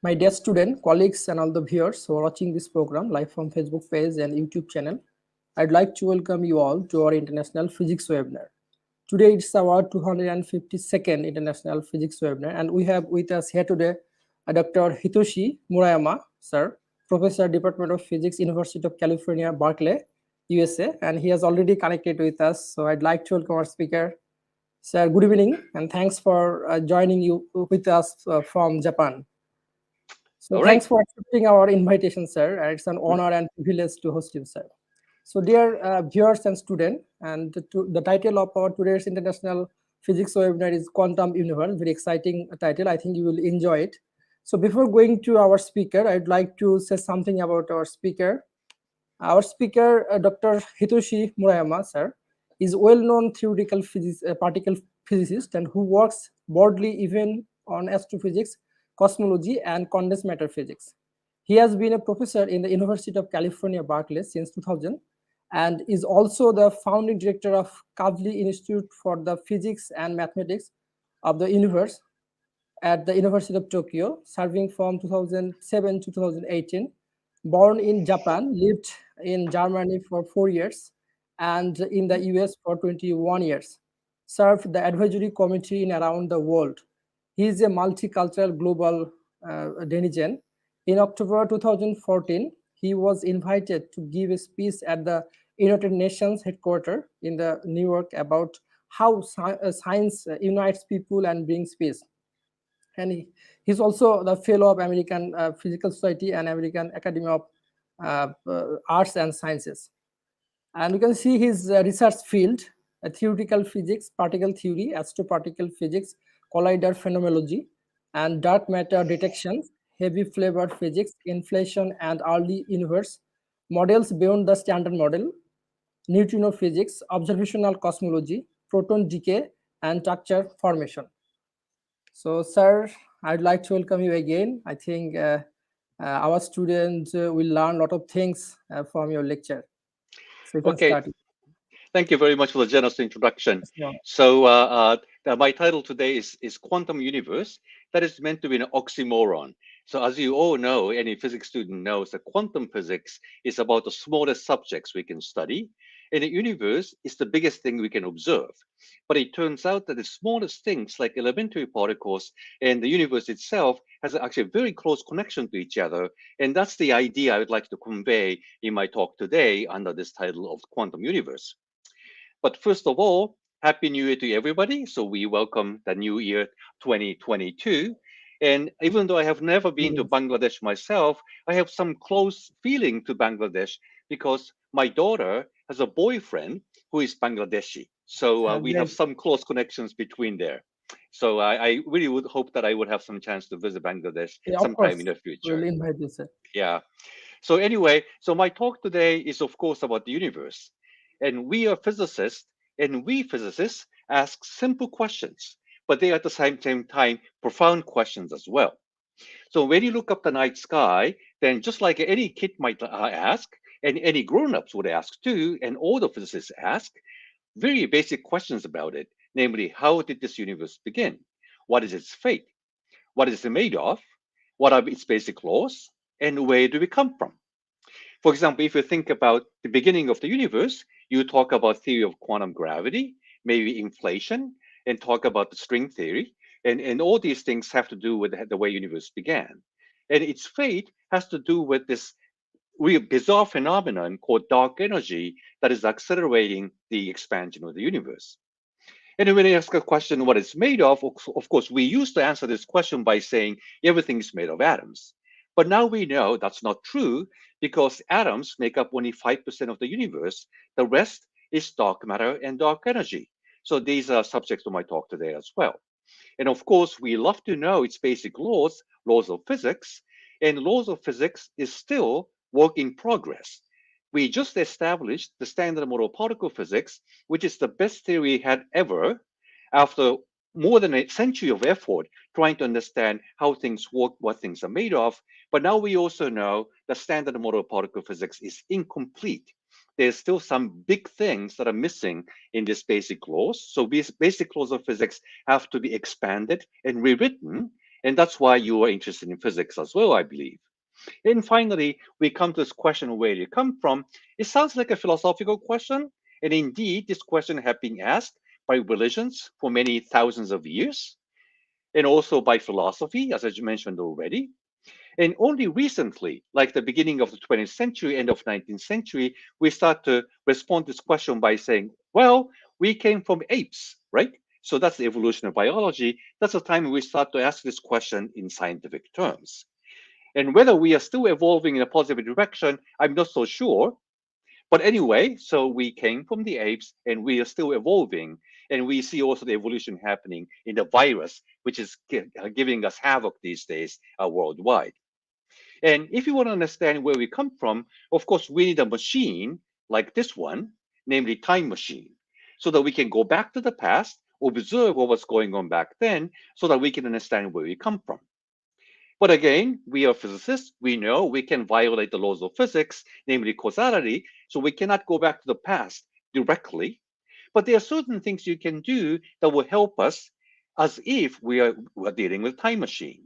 My dear student, colleagues, and all the viewers who are watching this program live from Facebook page and YouTube channel, I'd like to welcome you all to our International Physics webinar. Today it's our 252nd International Physics webinar, and we have with us here today Dr. Hitoshi MURAYAMA, sir, Professor, Department of Physics, University of California, Berkeley, USA, and he has already connected with us. So I'd like to welcome our speaker. Sir, good evening, and thanks for joining you with us from Japan. So All thanks right. for accepting our invitation, sir. It's an honor and privilege to host you, sir. So dear viewers and students, and the title of our today's International Physics webinar is Quantum Universe. Very exciting title. I think you will enjoy it. So before going to our speaker, I'd like to say something about our speaker. Our speaker, Dr. Hitoshi MURAYAMA, sir, is well-known theoretical physics, particle physicist, and who works broadly even on astrophysics, cosmology, and condensed matter physics. He has been a professor in the University of California, Berkeley since 2000, and is also the founding director of Kavli Institute for the Physics and Mathematics of the Universe at the University of Tokyo, serving from 2007 to 2018. Born in Japan, lived in Germany for 4 years, and in the US for 21 years. Served the advisory committee in around the world. He is a multicultural global Denizen. In October 2014, he was invited to give a speech at the United Nations headquarters in the New York about how science unites people and brings peace. And he's also the fellow of American Physical Society and American Academy of Arts and Sciences. And you can see his research field: theoretical physics, particle theory, astroparticle physics, collider phenomenology, and dark matter detection, heavy flavor physics, inflation and early universe, models beyond the standard model, neutrino physics, observational cosmology, proton decay, and structure formation. So, sir, I'd like to welcome you again. I think our students will learn a lot of things from your lecture. So you can Okay. start. Thank you very much for the generous introduction. Yeah. So my title today is Quantum Universe. That is meant to be an oxymoron. So as you all know, any physics student knows that quantum physics is about the smallest subjects we can study, and the universe is the biggest thing we can observe. But it turns out that the smallest things like elementary particles and the universe itself has actually a very close connection to each other. And that's the idea I would like to convey in my talk today under this title of Quantum Universe. But first of all, Happy New Year to everybody. So we welcome the new year 2022. And even though I have never been to Yes. Bangladesh myself, I have some close feeling to Bangladesh because my daughter has a boyfriend who is Bangladeshi. So we have Great. some close connections between there. So I really would hope that I would have some chance to visit Bangladesh Yeah, of sometime in course. the We'll future. invite you, sir. Yeah. So anyway, so my talk today is of course about the universe. And we are physicists, and we physicists ask simple questions, but they are at the same time profound questions as well. So when you look up the night sky, then just like any kid might ask, and any grown-ups would ask too, and all the physicists ask, very basic questions about it, namely, how did this universe begin? What is its fate? What is it made of? What are its basic laws? And where do we come from? For example, if you think about the beginning of the universe, you talk about theory of quantum gravity, maybe inflation, and talk about the string theory. And all these things have to do with the way universe began. And its fate has to do with this real bizarre phenomenon called dark energy that is accelerating the expansion of the universe. And when you ask a question what it's made of course, we used to answer this question by saying everything is made of atoms. But now we know that's not true because atoms make up only 5% of the universe. The rest is dark matter and dark energy. So these are subjects of my talk today as well. And of course, we love to know its basic laws, laws of physics, and laws of physics is still work in progress. We just established the standard model of particle physics, which is the best theory we had ever after more than a century of effort trying to understand how things work, what things are made of. But now we also know the standard model of particle physics is incomplete. There's still some big things that are missing in these basic laws. So these basic laws of physics have to be expanded and rewritten. And that's why you are interested in physics as well, I believe. And finally, we come to this question where you come from. It sounds like a philosophical question. And indeed, this question has been asked by religions for many thousands of years, and also by philosophy, as I mentioned already. And only recently, like the beginning of the 20th century, end of 19th century, we start to respond to this question by saying, well, we came from apes, right? So that's the evolution of biology. That's the time we start to ask this question in scientific terms. And whether we are still evolving in a positive direction, I'm not so sure. But anyway, so we came from the apes and we are still evolving. And we see also the evolution happening in the virus, which is giving us havoc these days worldwide. And if you want to understand where we come from, of course, we need a machine like this one, namely time machine, so that we can go back to the past, observe what was going on back then, so that we can understand where we come from. But again, we are physicists. We know we can violate the laws of physics, namely causality, so we cannot go back to the past directly. But there are certain things you can do that will help us as if we're dealing with a time machine.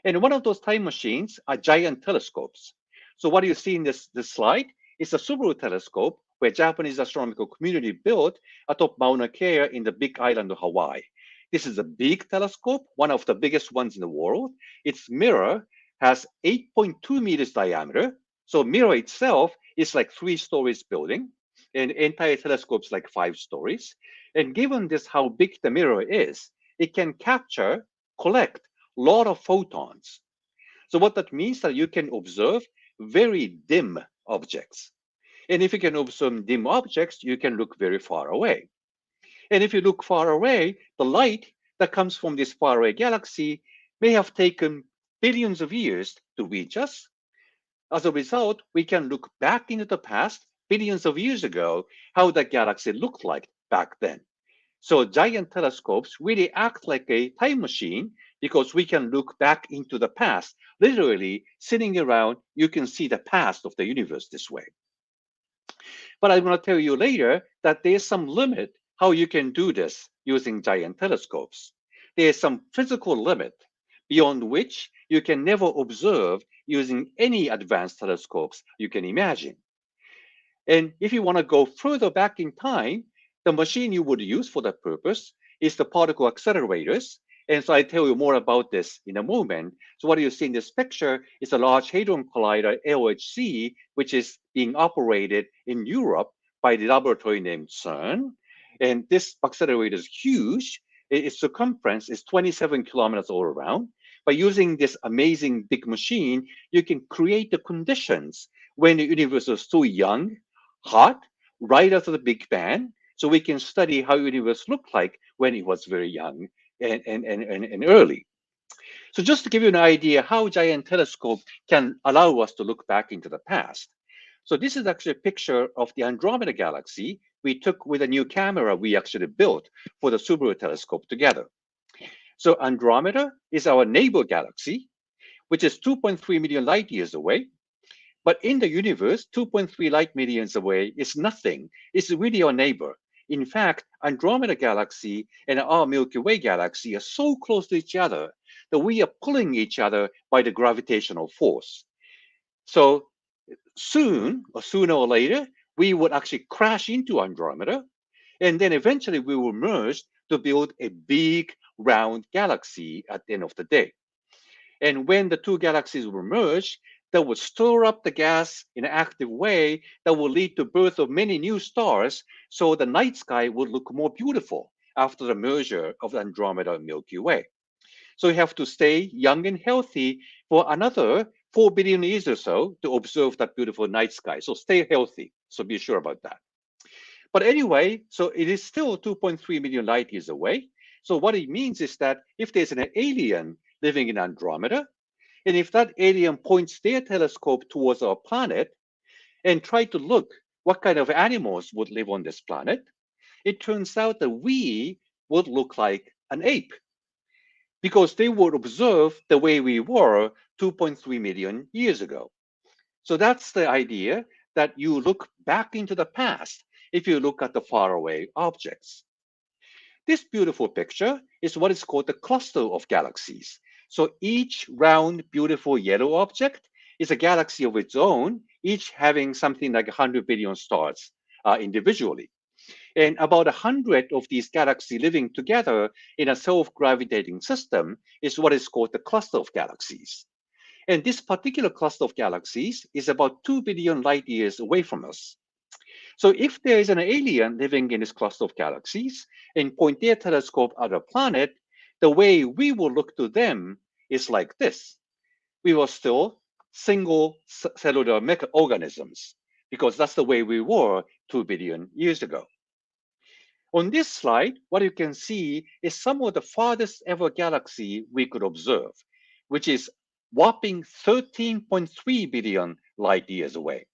And one of those time machines are giant telescopes. So what you see in this slide is a Subaru telescope where Japanese astronomical community built atop Mauna Kea in the big island of Hawaii. This is a big telescope, one of the biggest ones in the world. Its mirror has 8.2 meters diameter. So mirror itself is like 3 stories building, and entire telescope is like 5 stories. And given this how big the mirror is, it can capture, collect a lot of photons. So what that means that you can observe very dim objects. And if you can observe dim objects, you can look very far away. And if you look far away, the light that comes from this faraway galaxy may have taken billions of years to reach us. As a result, we can look back into the past, billions of years ago, how the galaxy looked like back then. So giant telescopes really act like a time machine because we can look back into the past. Literally, sitting around, you can see the past of the universe this way. But I'm going to tell you later that there's some limit how you can do this using giant telescopes. There's some physical limit beyond which you can never observe using any advanced telescopes you can imagine. And if you want to go further back in time, the machine you would use for that purpose is the particle accelerators. And so I tell you more about this in a moment. So what you see in this picture is a Large Hadron Collider, LHC, which is being operated in Europe by the laboratory named CERN. And this accelerator is huge. Its circumference is 27 kilometers all around. By using this amazing big machine, you can create the conditions when the universe is so young, hot, right after the Big Bang, so we can study how the universe looked like when it was very young and early. So just to give you an idea how giant telescope can allow us to look back into the past. So this is actually a picture of the Andromeda Galaxy we took with a new camera we actually built for the Subaru Telescope together. So Andromeda is our neighbor galaxy, which is 2.3 million light years away. But in the universe, 2.3 light millions away is nothing. It's really our neighbor. In fact, Andromeda Galaxy and our Milky Way galaxy are so close to each other that we are pulling each other by the gravitational force. So soon, or sooner or later, we would actually crash into Andromeda, and then eventually we will merge to build a big round galaxy at the end of the day. And when the two galaxies will merge, that will stir up the gas in an active way that will lead to birth of many new stars, so the night sky will look more beautiful after the merger of Andromeda and Milky Way. So you have to stay young and healthy for another 4 billion years or so to observe that beautiful night sky. So stay healthy. So be sure about that. But anyway, so it is still 2.3 million light years away. So what it means is that if there's an alien living in Andromeda, and if that alien points their telescope towards our planet and try to look what kind of animals would live on this planet, it turns out that we would look like an ape because they would observe the way we were 2.3 million years ago. So that's the idea that you look back into the past if you look at the faraway objects. This beautiful picture is what is called the cluster of galaxies. So each round, beautiful yellow object is a galaxy of its own, each having something like 100 billion stars individually. And about 100 of these galaxies living together in a self-gravitating system is what is called the cluster of galaxies. And this particular cluster of galaxies is about 2 billion light years away from us. So if there is an alien living in this cluster of galaxies and point their telescope at a planet, the way we will look to them is like this. We were still single cellular organisms because that's the way we were 2 billion years ago. On this slide, what you can see is some of the farthest ever galaxy we could observe, which is whopping 13.3 billion light years away.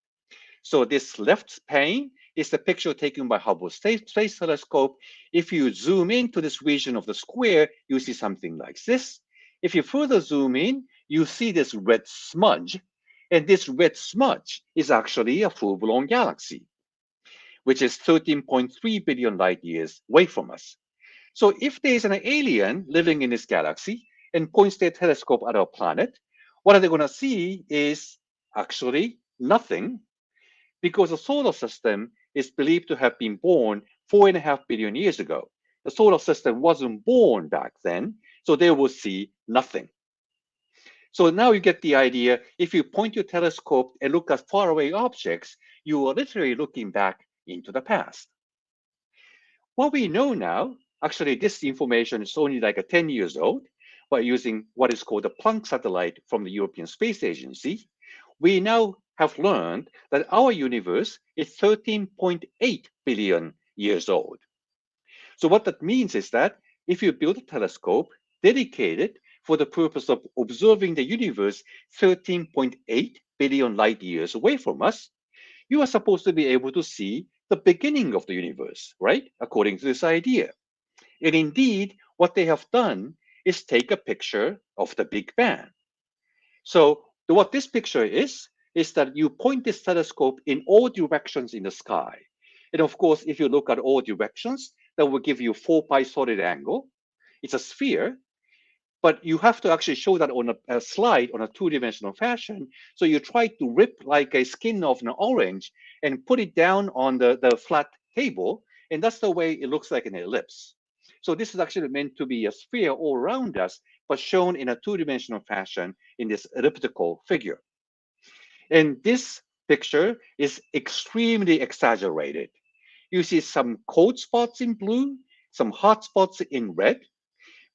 So this left pane is the picture taken by Hubble Space Telescope. If you zoom into this region of the square, you see something like this. If you further zoom in, you see this red smudge. And this red smudge is actually a full-blown galaxy, which is 13.3 billion light years away from us. So if there is an alien living in this galaxy and points their telescope at our planet, what are they going to see is actually nothing, because the solar system is believed to have been born 4.5 billion years ago. The solar system wasn't born back then, so they will see nothing. So now you get the idea. If you point your telescope and look at faraway objects, you are literally looking back into the past. What we know now, actually this information is only like 10 years old, but using what is called the Planck satellite from the European Space Agency, we now have learned that our universe is 13.8 billion years old. So what that means is that if you build a telescope dedicated for the purpose of observing the universe 13.8 billion light years away from us, you are supposed to be able to see the beginning of the universe, right? According to this idea. And indeed, what they have done is take a picture of the Big Bang. So what this picture is that you point this telescope in all directions in the sky. And of course, if you look at all directions, that will give you 4 pi solid angle. It's a sphere, but you have to actually show that on a slide on a two-dimensional fashion. So you try to rip like a skin of an orange and put it down on the flat table, and that's the way it looks like an ellipse. So this is actually meant to be a sphere all around us, but shown in a two-dimensional fashion in this elliptical figure. And this picture is extremely exaggerated. You see some cold spots in blue, some hot spots in red,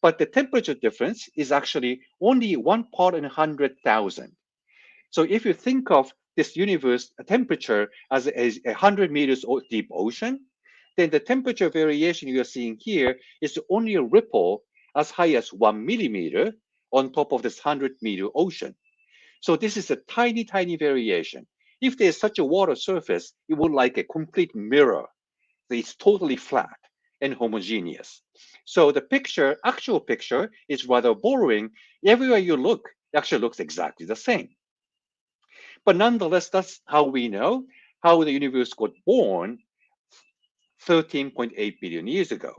but the temperature difference is actually only 1 part in 100,000. So if you think of this universe temperature as a 100 meters deep ocean, then the temperature variation you're seeing here is only a ripple as high as 1 millimeter on top of this 100-meter ocean. So this is a tiny, tiny variation. If there's such a water surface, it would like a complete mirror. It's totally flat and homogeneous. So the picture, actual picture, is rather boring. Everywhere you look, it actually looks exactly the same. But nonetheless, that's how we know how the universe got born 13.8 billion years ago.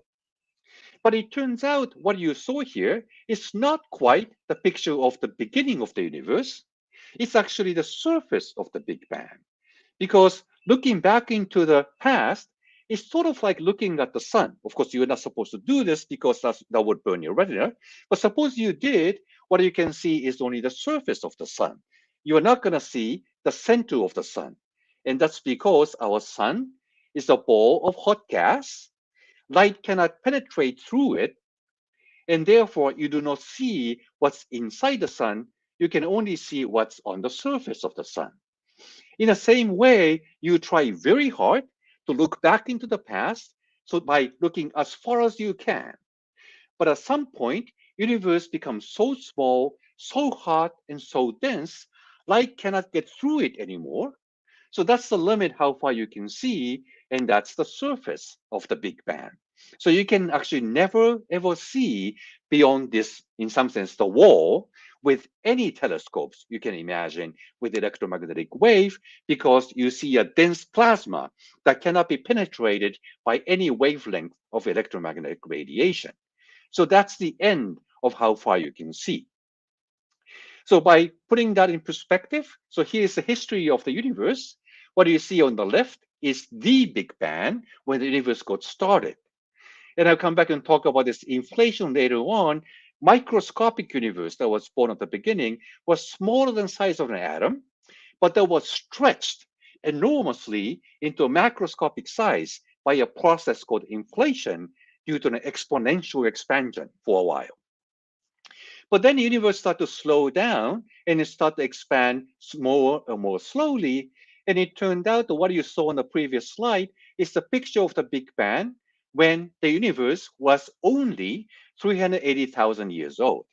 But it turns out what you saw here is not quite the picture of the beginning of the universe. It's actually the surface of the Big Bang. Because looking back into the past is sort of like looking at the sun. Of course, you're not supposed to do this because that would burn your retina. But suppose you did, what you can see is only the surface of the sun. You're not going to see the center of the sun. And that's because our sun is a ball of hot gas. Light cannot penetrate through it, and therefore you do not see what's inside the sun. You can only see what's on the surface of the sun. In the same way, you try very hard to look back into the past, so by looking as far as you can. But at some point, universe becomes so small, so hot, and so dense, light cannot get through it anymore. So that's the limit how far you can see, and that's the surface of the Big Bang. So you can actually never ever see beyond this, in some sense, the wall with any telescopes you can imagine with electromagnetic wave, because you see a dense plasma that cannot be penetrated by any wavelength of electromagnetic radiation. So that's the end of how far you can see. So by putting that in perspective, so here's the history of the universe. What you see on the left is the Big Bang, when the universe got started. And I'll come back and talk about this inflation later on. Microscopic universe that was born at the beginning was smaller than the size of an atom, but that was stretched enormously into a macroscopic size by a process called inflation due to an exponential expansion for a while. But then the universe started to slow down and it started to expand more and more slowly. And it turned out that what you saw on the previous slide is the picture of the Big Bang when the universe was only 380,000 years old.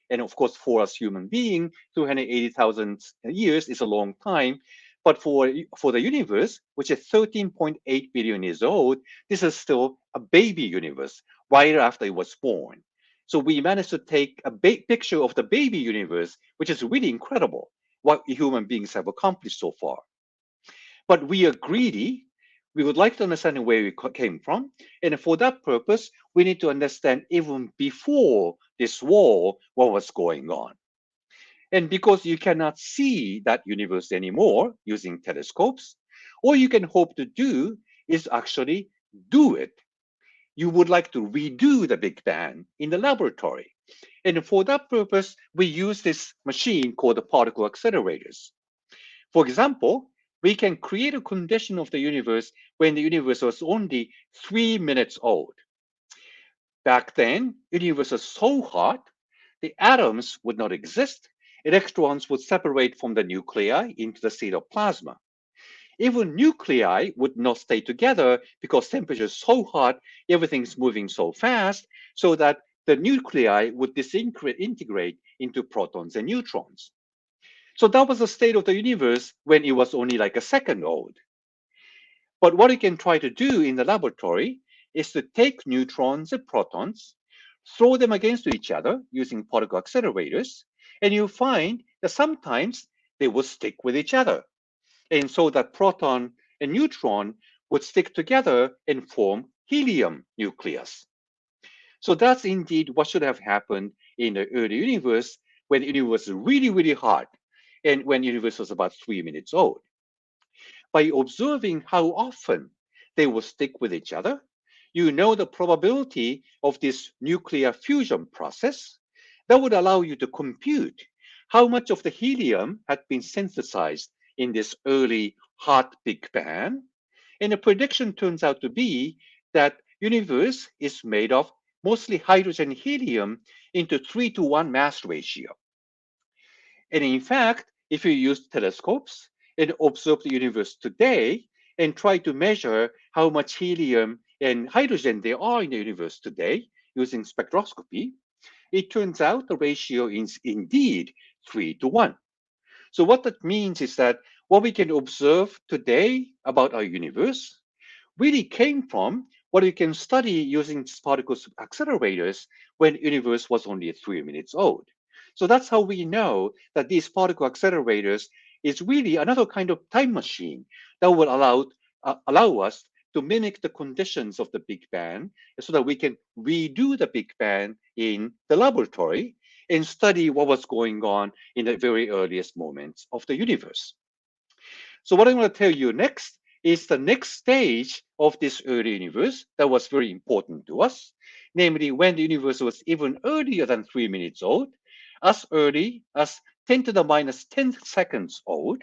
And of course, for us human beings, 280,000 years is a long time. But for the universe, which is 13.8 billion years old, this is still a baby universe right after it was born. So we managed to take a picture of the baby universe, which is really incredible what human beings have accomplished so far. But we are greedy. We would like to understand where we came from. And for that purpose, we need to understand even before this war, what was going on. And because you cannot see that universe anymore using telescopes, all you can hope to do is actually do it. You would like to redo the Big Bang in the laboratory. And for that purpose, we use this machine called the particle accelerators. For example, we can create a condition of the universe when the universe was only 3 minutes old. Back then, the universe was so hot, the atoms would not exist. Electrons would separate from the nuclei into the state of plasma. Even nuclei would not stay together because temperature is so hot, everything's moving so fast, so that the nuclei would disintegrate into protons and neutrons. So that was the state of the universe when it was only like a second old. But what you can try to do in the laboratory is to take neutrons and protons, throw them against each other using particle accelerators, and you find that sometimes they will stick with each other. And so that proton and neutron would stick together and form helium nucleus. So that's indeed what should have happened in the early universe when the universe was really, really hot and when the universe was about 3 minutes old. By observing how often they will stick with each other, you know the probability of this nuclear fusion process that would allow you to compute how much of the helium had been synthesized in this early hot Big Bang. And the prediction turns out to be that universe is made of mostly hydrogen helium into 3-to-1 mass ratio. And in fact, if you use telescopes and observe the universe today and try to measure how much helium and hydrogen there are in the universe today using spectroscopy, it turns out the ratio is indeed 3-to-1. So what that means is that what we can observe today about our universe really came from what you can study using particle accelerators when the universe was only 3 minutes old. So that's how we know that these particle accelerators is really another kind of time machine that will allow us to mimic the conditions of the Big Bang so that we can redo the Big Bang in the laboratory and study what was going on in the very earliest moments of the universe. So what I'm going to tell you next is the next stage of this early universe that was very important to us, namely when the universe was even earlier than 3 minutes old, as early as 10 to the minus 10 seconds old.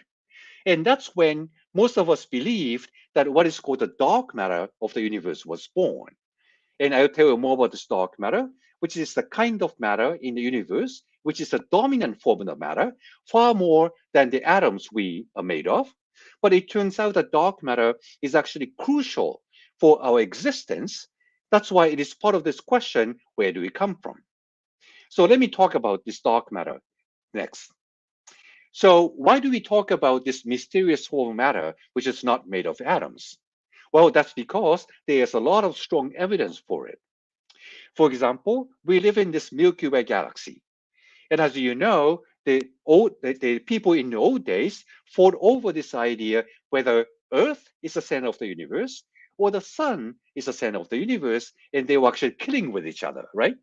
And that's when most of us believed that what is called the dark matter of the universe was born. And I'll tell you more about this dark matter, which is the kind of matter in the universe, which is the dominant form of the matter, far more than the atoms we are made of. But it turns out that dark matter is actually crucial for our existence. That's why it is part of this question, where do we come from? So let me talk about this dark matter next. So why do we talk about this mysterious form of matter, which is not made of atoms? Well, that's because there's a lot of strong evidence for it. For example, we live in this Milky Way galaxy. And as you know, the people in the old days fought over this idea whether Earth is the center of the universe or the sun is the center of the universe, and they were actually killing with each other, right?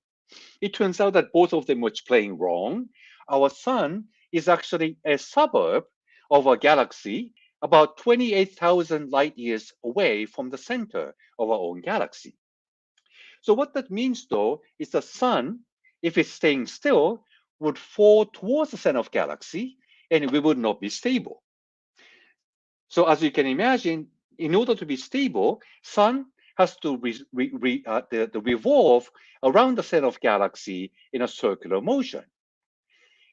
It turns out that both of them were playing wrong. Our sun is actually a suburb of a galaxy about 28,000 light years away from the center of our own galaxy. So what that means though is the sun, if it's staying still, would fall towards the center of galaxy and we would not be stable. So as you can imagine, in order to be stable, sun has to revolve around the center of galaxy in a circular motion.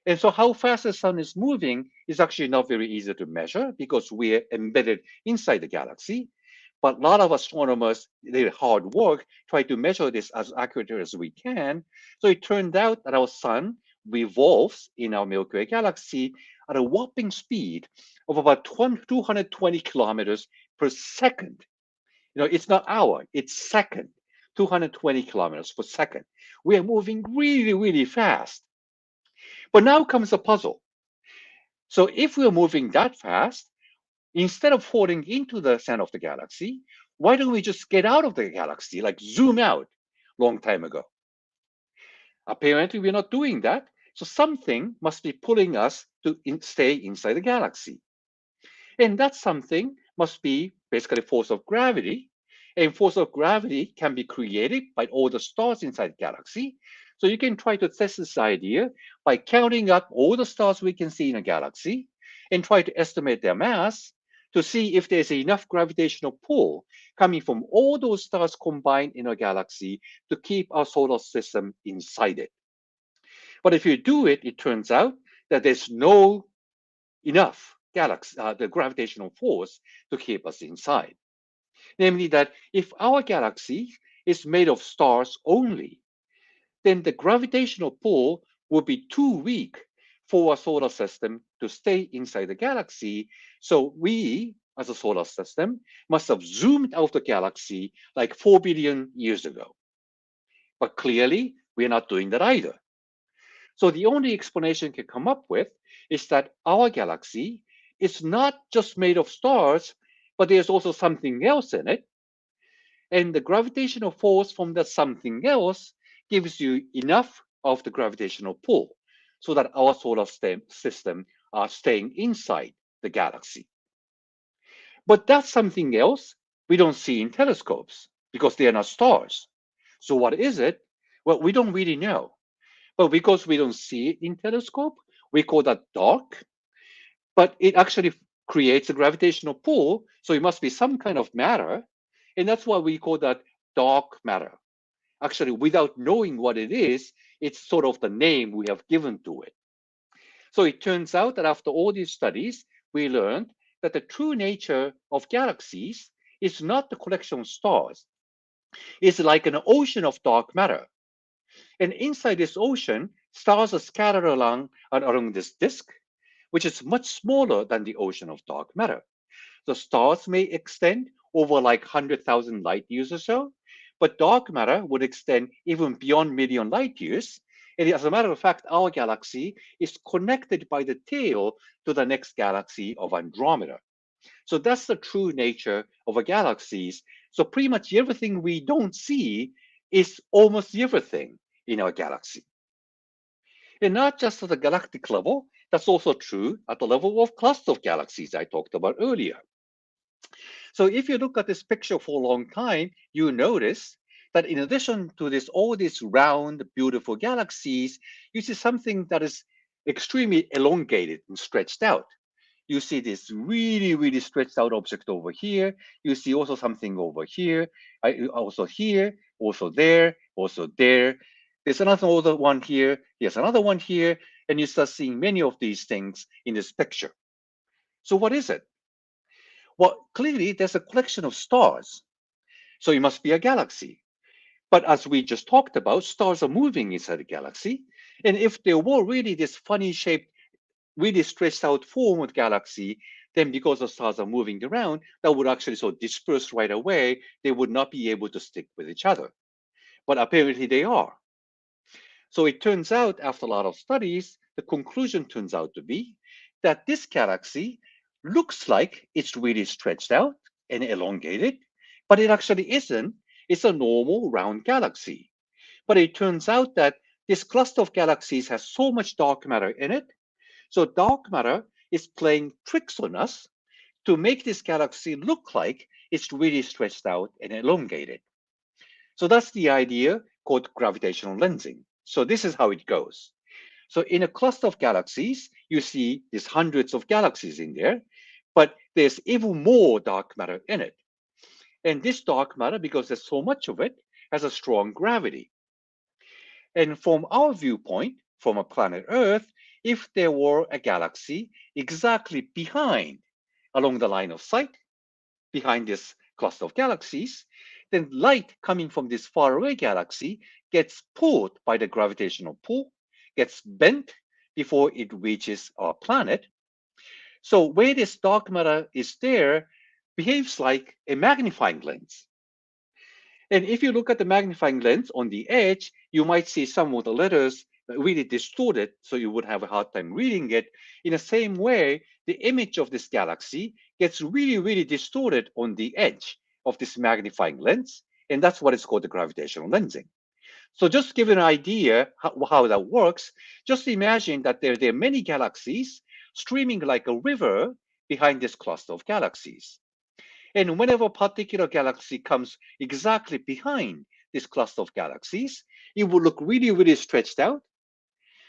And so how fast the sun is moving is actually not very easy to measure because we're embedded inside the galaxy. But a lot of astronomers did hard work trying to measure this as accurately as we can. So it turned out that our sun revolves in our Milky Way galaxy at a whopping speed of about 220 kilometers per second. It's not hour, it's second, 220 kilometers per second. We are moving really, really fast. But now comes a puzzle. So if we're moving that fast, instead of falling into the center of the galaxy, why don't we just get out of the galaxy, like zoom out long time ago? Apparently, we're not doing that. So something must be pulling us to stay inside the galaxy. And that something must be basically force of gravity. And force of gravity can be created by all the stars inside the galaxy. So you can try to test this idea by counting up all the stars we can see in a galaxy and try to estimate their mass to see if there's enough gravitational pull coming from all those stars combined in a galaxy to keep our solar system inside it. But if you do it, it turns out that there's no enough the gravitational force to keep us inside. Namely that if our galaxy is made of stars only, then the gravitational pull will be too weak for a solar system to stay inside the galaxy. So we, as a solar system, must have zoomed out of the galaxy like 4 billion years ago. But clearly, we're not doing that either. So the only explanation we can come up with is that our galaxy is not just made of stars, but there's also something else in it. And the gravitational force from that something else gives you enough of the gravitational pull so that our solar system are staying inside the galaxy. But that's something else we don't see in telescopes because they are not stars. So what is it? Well, we don't really know. But because we don't see it in telescope, we call that dark. But it actually creates a gravitational pull, so it must be some kind of matter, and that's why we call that dark matter. Actually, without knowing what it is, it's sort of the name we have given to it. So it turns out that after all these studies, we learned that the true nature of galaxies is not the collection of stars. It's like an ocean of dark matter. And inside this ocean, stars are scattered along this disk, which is much smaller than the ocean of dark matter. The stars may extend over like 100,000 light years or so, but dark matter would extend even beyond million light years. And as a matter of fact, our galaxy is connected by the tail to the next galaxy of Andromeda. So that's the true nature of a galaxies. So pretty much everything we don't see is almost everything in our galaxy. And not just at the galactic level, that's also true at the level of cluster of galaxies I talked about earlier. So if you look at this picture for a long time, you notice that in addition to all these round, beautiful galaxies, you see something that is extremely elongated and stretched out. You see this really, really stretched out object over here. You see also something over here, also here, also there, also there. There's another one here. There's another one here. And you start seeing many of these things in this picture. So what is it? Well, clearly there's a collection of stars. So it must be a galaxy. But as we just talked about, stars are moving inside the galaxy. And if there were really this funny shaped, really stretched out form of galaxy, then because the stars are moving around, that would actually so disperse right away. They would not be able to stick with each other. But apparently they are. So it turns out, after a lot of studies, the conclusion turns out to be that this galaxy looks like it's really stretched out and elongated, but it actually isn't. It's a normal round galaxy. But it turns out that this cluster of galaxies has so much dark matter in it. So dark matter is playing tricks on us to make this galaxy look like it's really stretched out and elongated. So that's the idea called gravitational lensing. So this is how it goes. So in a cluster of galaxies, you see there's hundreds of galaxies in there, but there's even more dark matter in it. And this dark matter, because there's so much of it, has a strong gravity. And from our viewpoint, from a planet Earth, if there were a galaxy exactly behind, along the line of sight, behind this cluster of galaxies, then light coming from this faraway galaxy gets pulled by the gravitational pull, gets bent before it reaches our planet. So where this dark matter is there, behaves like a magnifying lens. And if you look at the magnifying lens on the edge, you might see some of the letters really distorted, so you would have a hard time reading it. In the same way, the image of this galaxy gets really, really distorted on the edge of this magnifying lens, and that's what is called the gravitational lensing. So just to give you an idea how that works, just imagine that there are many galaxies streaming like a river behind this cluster of galaxies. And whenever a particular galaxy comes exactly behind this cluster of galaxies, it would look really, really stretched out.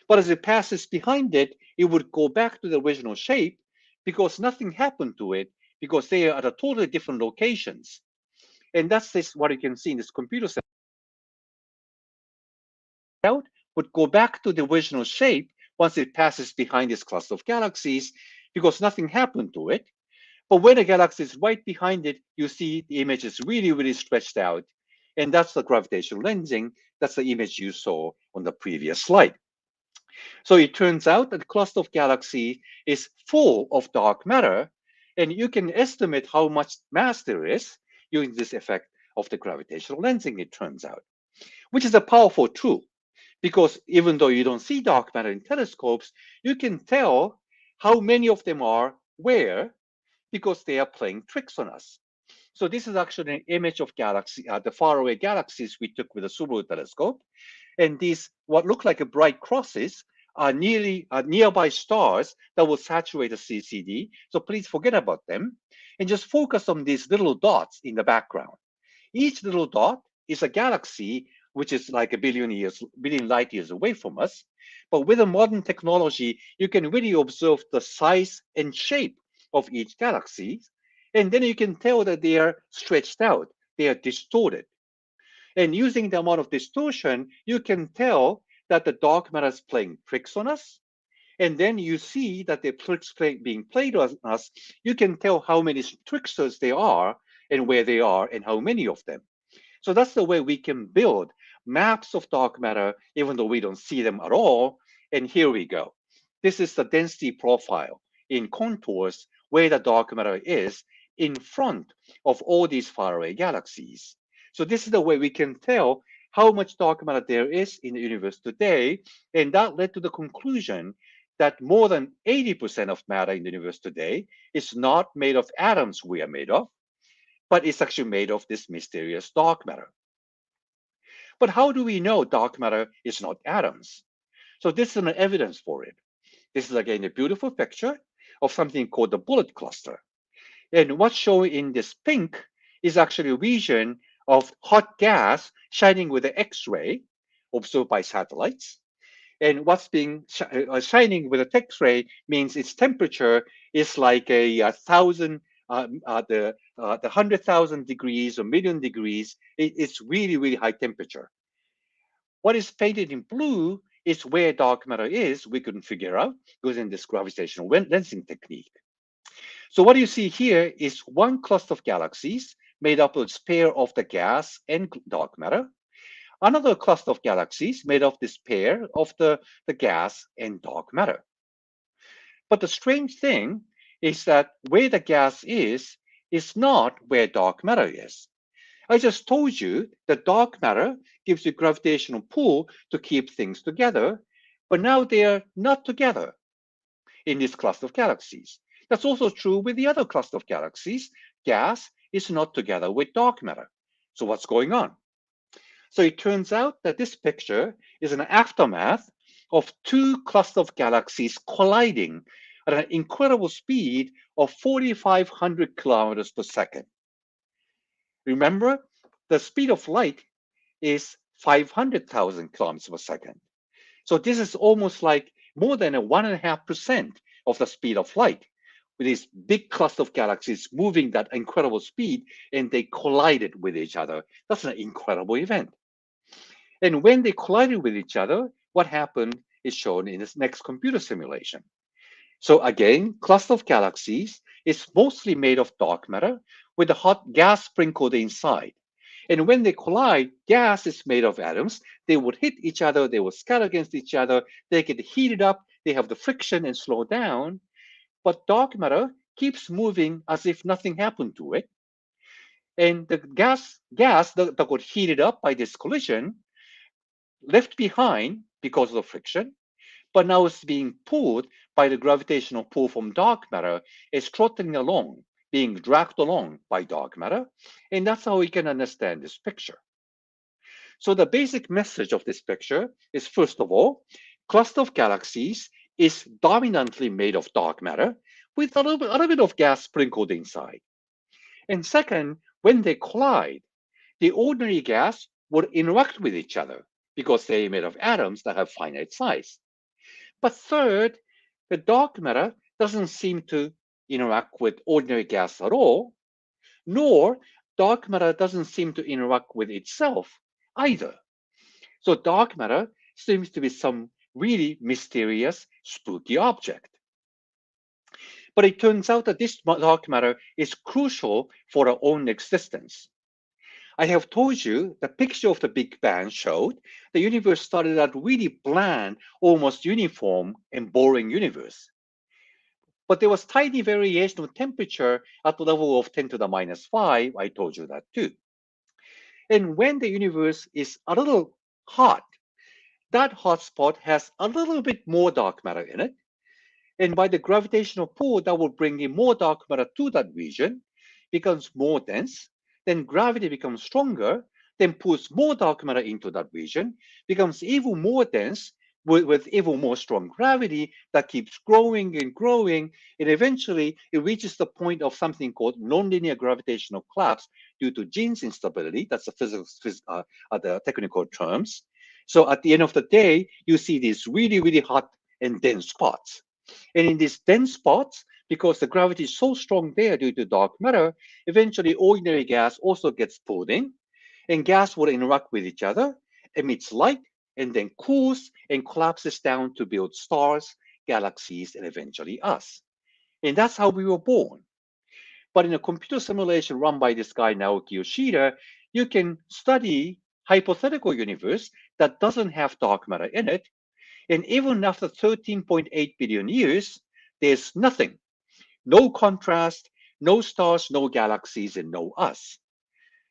But as it passes behind it, it would go back to the original shape because nothing happened to it, because they are at totally different locations. And that's what you can see in this computer set out, would go back to the original shape once it passes behind this cluster of galaxies because nothing happened to it. But when a galaxy is right behind it, you see the image is really, really stretched out. And that's the gravitational lensing. That's the image you saw on the previous slide. So it turns out that the cluster of galaxies is full of dark matter, and you can estimate how much mass there is using this effect of the gravitational lensing, it turns out, which is a powerful tool, because even though you don't see dark matter in telescopes, you can tell how many of them are where, because they are playing tricks on us. So this is actually an image of the faraway galaxies we took with the Subaru Telescope. And these, what look like a bright crosses, are nearby stars that will saturate the CCD. So please forget about them and just focus on these little dots in the background. Each little dot is a galaxy which is like a billion light years away from us. But with a modern technology, you can really observe the size and shape of each galaxy. And then you can tell that they are stretched out, they are distorted. And using the amount of distortion, you can tell that the dark matter is playing tricks on us. And then you see that the tricks being played on us, you can tell how many tricksters there are and where they are and how many of them. So that's the way we can build maps of dark matter, even though we don't see them at all. And here we go. This is the density profile in contours where the dark matter is in front of all these faraway galaxies. So this is the way we can tell how much dark matter there is in the universe today. And that led to the conclusion that more than 80% of matter in the universe today is not made of atoms we are made of, but it's actually made of this mysterious dark matter. But how do we know dark matter is not atoms? So this is an evidence for it. This is again a beautiful picture of something called the bullet cluster. And what's shown in this pink is actually a region of hot gas shining with the X-ray observed by satellites. And what's being shining with a X-ray means its temperature is like a thousand, the 100,000 degrees or million degrees. It's really, really high temperature. What is painted in blue is where dark matter is. We couldn't figure out using this gravitational lensing technique. So what you see here is one cluster of galaxies made up of a pair of the gas and dark matter. Another cluster of galaxies made of this pair of the gas and dark matter. But the strange thing is that where the gas is not where dark matter is. I just told you that dark matter gives you gravitational pull to keep things together, but now they are not together in this cluster of galaxies. That's also true with the other cluster of galaxies. Gas is not together with dark matter. So what's going on? So it turns out that this picture is an aftermath of two clusters of galaxies colliding at an incredible speed of 4,500 kilometers per second. Remember, the speed of light is 500,000 kilometers per second. So this is almost like more than a 1.5% of the speed of light, with these big cluster of galaxies moving that incredible speed, and they collided with each other. That's an incredible event. And when they collided with each other, what happened is shown in this next computer simulation. So again, cluster of galaxies is mostly made of dark matter with a hot gas sprinkled inside. And when they collide, gas is made of atoms. They would hit each other, they would scatter against each other, they get heated up, they have the friction and slow down. But dark matter keeps moving as if nothing happened to it. And the gas that got heated up by this collision left behind because of the friction, but now it's being pulled by the gravitational pull from dark matter, is trotting along, being dragged along by dark matter. And that's how we can understand this picture. So the basic message of this picture is, first of all, cluster of galaxies is dominantly made of dark matter with a little bit of gas sprinkled inside. And second, when they collide, the ordinary gas would interact with each other because they're made of atoms that have finite size. But third, the dark matter doesn't seem to interact with ordinary gas at all, nor dark matter doesn't seem to interact with itself either. So dark matter seems to be some really mysterious, spooky object. But it turns out that this dark matter is crucial for our own existence. I have told you the picture of the Big Bang showed the universe started out really bland, almost uniform and boring universe. But there was tiny variation of temperature at the level of 10 to the minus 5. I told you that too. And when the universe is a little hot, that hot spot has a little bit more dark matter in it. And by the gravitational pull that will bring in more dark matter to that region, becomes more dense, then gravity becomes stronger, then pulls more dark matter into that region, becomes even more dense with even more strong gravity that keeps growing and growing, and eventually it reaches the point of something called nonlinear gravitational collapse due to Jeans instability. That's the technical terms. So at the end of the day, you see these really, really hot and dense spots. And in these dense spots, because the gravity is so strong there due to dark matter, eventually ordinary gas also gets pulled in, and gas will interact with each other, emits light, and then cools and collapses down to build stars, galaxies, and eventually us. And that's how we were born. But in a computer simulation run by this guy, Naoki Yoshida, you can study hypothetical universe that doesn't have dark matter in it. And even after 13.8 billion years, there's nothing. No contrast, no stars, no galaxies, and no us.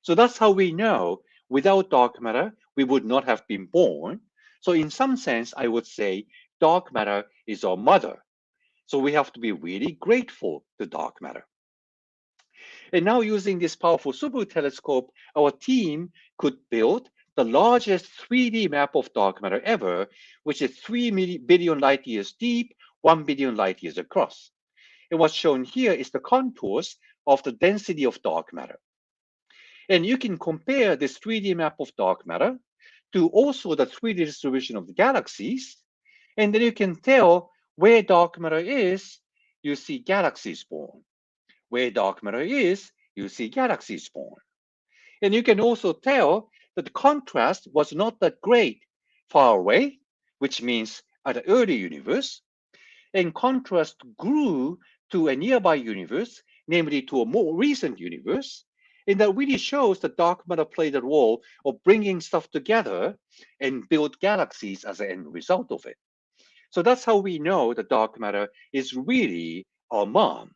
So that's how we know without dark matter, we would not have been born. So in some sense, I would say dark matter is our mother. So we have to be really grateful to dark matter. And now using this powerful Subaru telescope, our team could build the largest 3D map of dark matter ever, which is 3 billion light years deep, 1 billion light years across. And what's shown here is the contours of the density of dark matter. And you can compare this 3D map of dark matter to also the 3D distribution of the galaxies. And then you can tell where dark matter is, you see galaxies born. Where dark matter is, you see galaxies born. And you can also tell that the contrast was not that great far away, which means at an early universe. And contrast grew to a nearby universe, namely to a more recent universe. And that really shows that dark matter played a role of bringing stuff together and build galaxies as an end result of it. So that's how we know that dark matter is really our mom.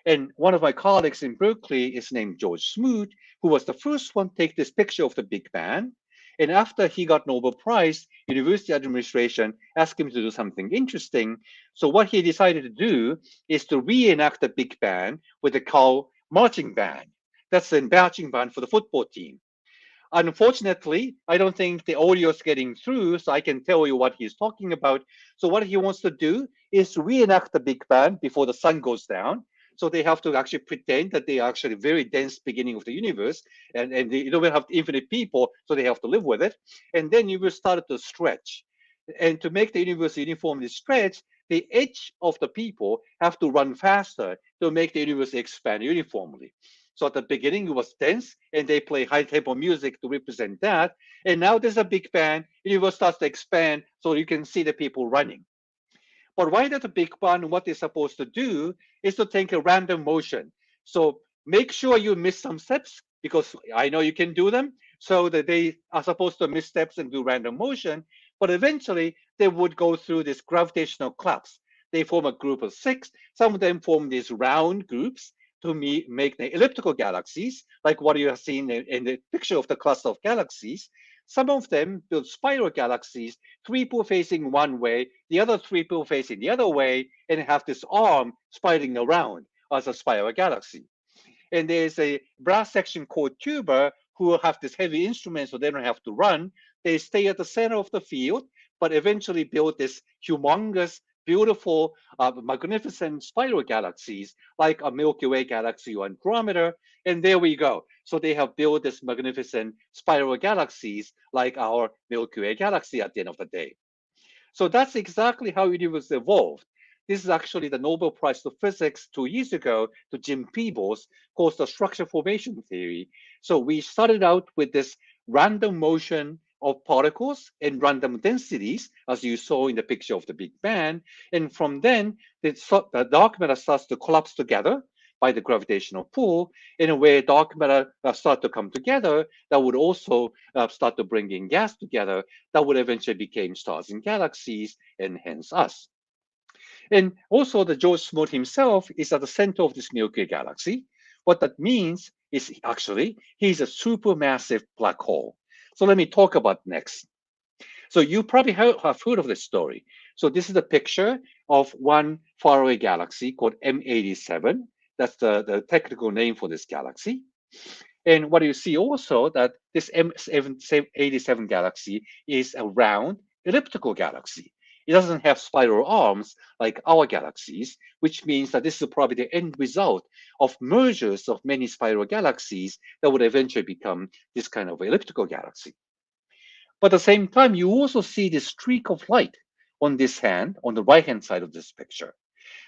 And one of my colleagues in Berkeley is named George Smoot, who was the first one to take this picture of the Big Bang. And after he got Nobel Prize, university administration asked him to do something interesting. So what he decided to do is to reenact the Big Bang with the cow marching band. That's the marching band for the football team. Unfortunately, I don't think the audio is getting through, so I can tell you what he's talking about. So what he wants to do is reenact the Big Bang before the sun goes down. So they have to actually pretend that they are actually very dense beginning of the universe, and they don't have infinite people, so they have to live with it. And then you will start to stretch. And to make the universe uniformly stretch, the edge of the people have to run faster to make the universe expand uniformly. So at the beginning, it was dense, and they play high tempo music to represent that. And now there's a big bang, universe starts to expand, so you can see the people running. But right at the big bang, what they're supposed to do is to take a random motion. So make sure you miss some steps, because I know you can do them, so that they are supposed to miss steps and do random motion. But eventually, they would go through this gravitational collapse. They form a group of six. Some of them form these round groups to make the elliptical galaxies, like what you have seen in the picture of the cluster of galaxies. Some of them build spiral galaxies, three people facing one way, the other three people facing the other way, and have this arm spiraling around as a spiral galaxy. And there's a brass section called tuber who have this heavy instrument so they don't have to run. They stay at the center of the field, but eventually build this humongous, beautiful, magnificent spiral galaxies like a Milky Way galaxy or Andromeda. And there we go. So they have built this magnificent spiral galaxies like our Milky Way galaxy at the end of the day. So that's exactly how the universe evolved. This is actually the Nobel Prize of Physics 2 years ago to Jim Peebles, called the structure formation theory. So we started out with this random motion of particles and random densities, as you saw in the picture of the Big Bang. And from then, the dark matter starts to collapse together by the gravitational pull in a way dark matter start to come together that would also start to bring in gas together that would eventually become stars and galaxies and hence us. And also the George Smoot himself is at the center of this Milky Way galaxy. What that means is actually he's a supermassive black hole. So let me talk about next. So you probably have heard of this story. So this is a picture of one faraway galaxy called M87. That's the technical name for this galaxy. And what you see also that this M87 galaxy is a round elliptical galaxy. It doesn't have spiral arms like our galaxies, which means that this is probably the end result of mergers of many spiral galaxies that would eventually become this kind of elliptical galaxy. But at the same time, you also see this streak of light on this hand, on the right-hand side of this picture.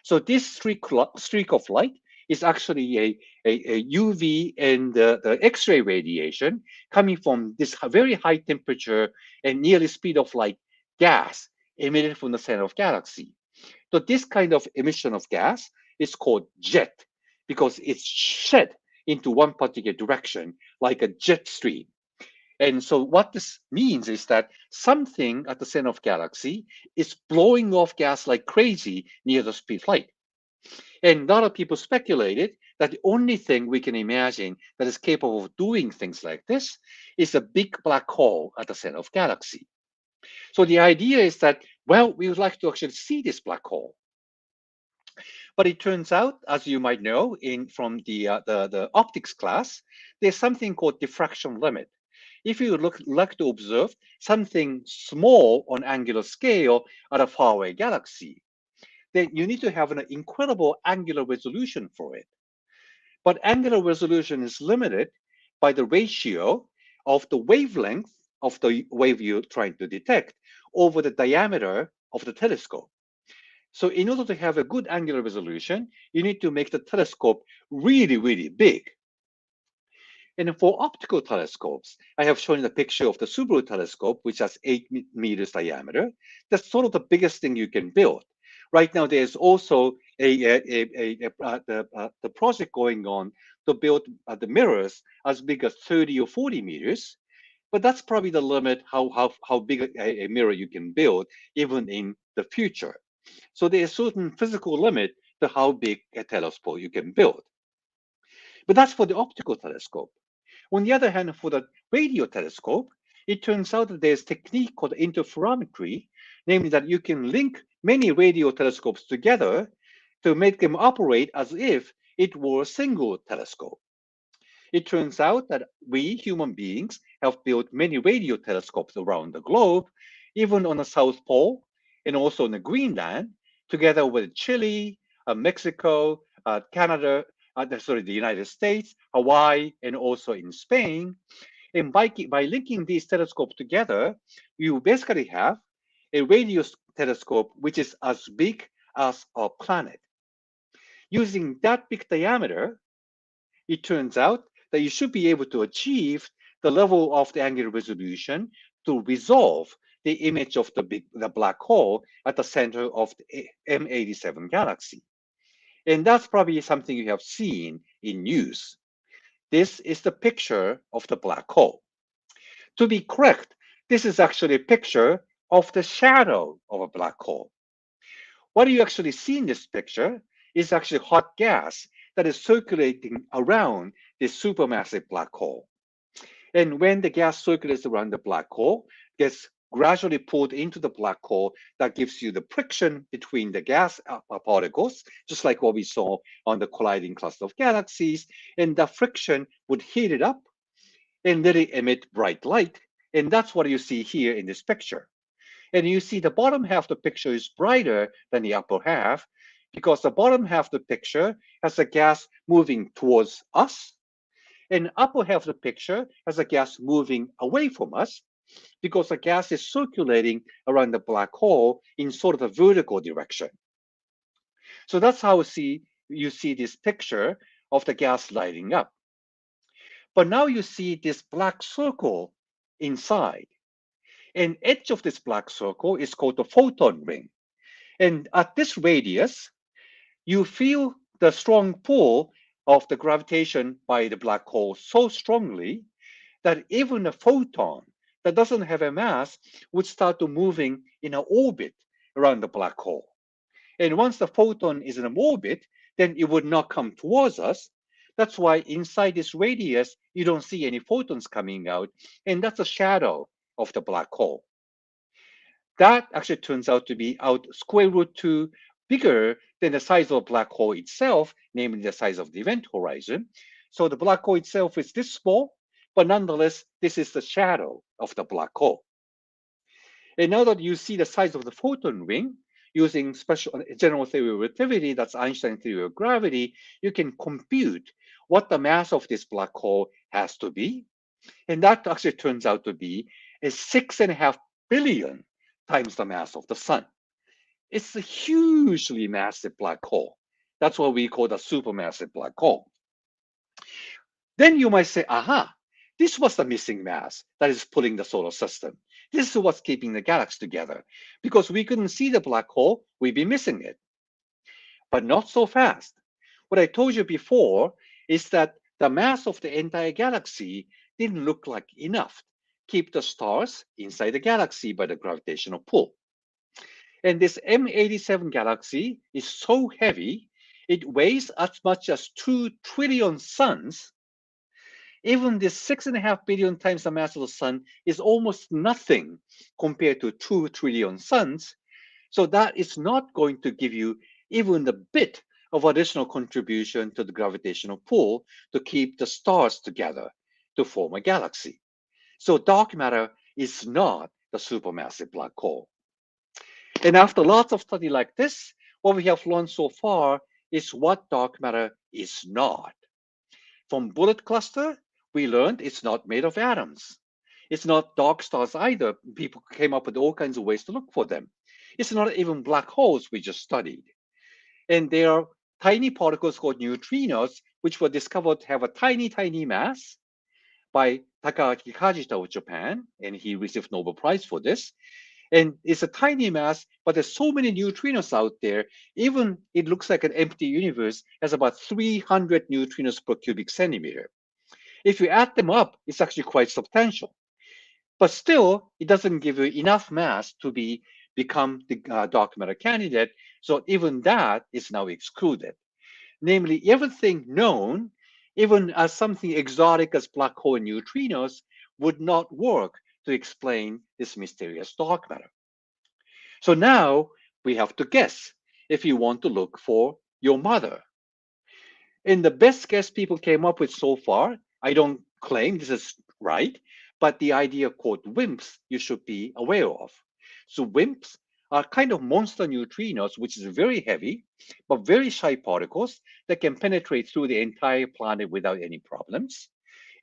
So this streak of light is actually a UV and the X-ray radiation coming from this very high temperature and nearly speed of light gas emitted from the center of galaxy. So this kind of emission of gas is called jet because it's shed into one particular direction like a jet stream. And so what this means is that something at the center of galaxy is blowing off gas like crazy near the speed of light. And a lot of people speculated that the only thing we can imagine that is capable of doing things like this is a big black hole at the center of galaxy. So the idea is that, well, we would like to actually see this black hole. But it turns out, as you might know, from the optics class, there's something called diffraction limit. If you like to observe something small on angular scale at a faraway galaxy, then you need to have an incredible angular resolution for it. But angular resolution is limited by the ratio of the wavelength of the wave you're trying to detect over the diameter of the telescope. So in order to have a good angular resolution, you need to make the telescope really, really big. And for optical telescopes, I have shown a picture of the Subaru Telescope, which has 8 meters diameter. That's sort of the biggest thing you can build. Right now, there's also the project going on to build the mirrors as big as 30 or 40 meters. But that's probably the limit how big a mirror you can build, even in the future. So there's a certain physical limit to how big a telescope you can build. But that's for the optical telescope. On the other hand, for the radio telescope, it turns out that there's a technique called interferometry, namely that you can link many radio telescopes together to make them operate as if it were a single telescope. It turns out that we human beings have built many radio telescopes around the globe, even on the South Pole and also on the Greenland, together with Chile, Mexico, Canada, the United States, Hawaii, and also in Spain. And by linking these telescopes together, you basically have a radio telescope which is as big as our planet. Using that big diameter, it turns out that you should be able to achieve the level of the angular resolution to resolve the image of the black hole at the center of the M87 galaxy. And that's probably something you have seen in news. This is the picture of the black hole. To be correct, this is actually a picture of the shadow of a black hole. What you actually see in this picture is actually hot gas that is circulating around this supermassive black hole. And when the gas circulates around the black hole, gets gradually pulled into the black hole, that gives you the friction between the gas particles, just like what we saw on the colliding cluster of galaxies. And the friction would heat it up and let it emit bright light. And that's what you see here in this picture. And you see the bottom half of the picture is brighter than the upper half because the bottom half of the picture has the gas moving towards us, and the upper half of the picture has the gas moving away from us because the gas is circulating around the black hole in sort of a vertical direction. So that's how you see this picture of the gas lighting up. But now you see this black circle inside. And edge of this black circle is called the photon ring. And at this radius, you feel the strong pull of the gravitation by the black hole so strongly that even a photon that doesn't have a mass would start to moving in an orbit around the black hole. And once the photon is in an orbit, then it would not come towards us. That's why inside this radius, you don't see any photons coming out, and that's a shadow of the black hole. That actually turns out to be out square root 2 bigger than the size of a black hole itself, namely the size of the event horizon. So the black hole itself is this small, but nonetheless, this is the shadow of the black hole. And now that you see the size of the photon ring, using special general theory of relativity, that's Einstein's theory of gravity, you can compute what the mass of this black hole has to be. And that actually turns out to be a 6.5 billion times the mass of the sun. It's a hugely massive black hole. That's what we call the supermassive black hole. Then you might say, aha, this was the missing mass that is pulling the solar system. This is what's keeping the galaxy together. Because we couldn't see the black hole, we'd be missing it. But not so fast. What I told you before is that the mass of the entire galaxy didn't look like enough to keep the stars inside the galaxy by the gravitational pull. And this M87 galaxy is so heavy, it weighs as much as 2 trillion suns. Even this 6.5 billion times the mass of the sun is almost nothing compared to 2 trillion suns. So that is not going to give you even a bit of additional contribution to the gravitational pull to keep the stars together to form a galaxy. So dark matter is not the supermassive black hole. And after lots of study like this, what we have learned so far is what dark matter is not. From bullet cluster, we learned it's not made of atoms. It's not dark stars either. People came up with all kinds of ways to look for them. It's not even black holes we just studied. And there are tiny particles called neutrinos, which were discovered to have a tiny, tiny mass by Takaaki Kajita of Japan, and he received Nobel Prize for this. And it's a tiny mass, but there's so many neutrinos out there, even it looks like an empty universe has about 300 neutrinos per cubic centimeter. If you add them up, it's actually quite substantial. But still, it doesn't give you enough mass to become the dark matter candidate. So even that is now excluded. Namely, everything known, even as something exotic as black hole and neutrinos, would not work to explain this mysterious dark matter. So now we have to guess if you want to look for your mother. And the best guess people came up with so far I don't claim this is right, but the idea called WIMPs you should be aware of. So WIMPs are kind of monster neutrinos, which is very heavy, but very shy particles that can penetrate through the entire planet without any problems.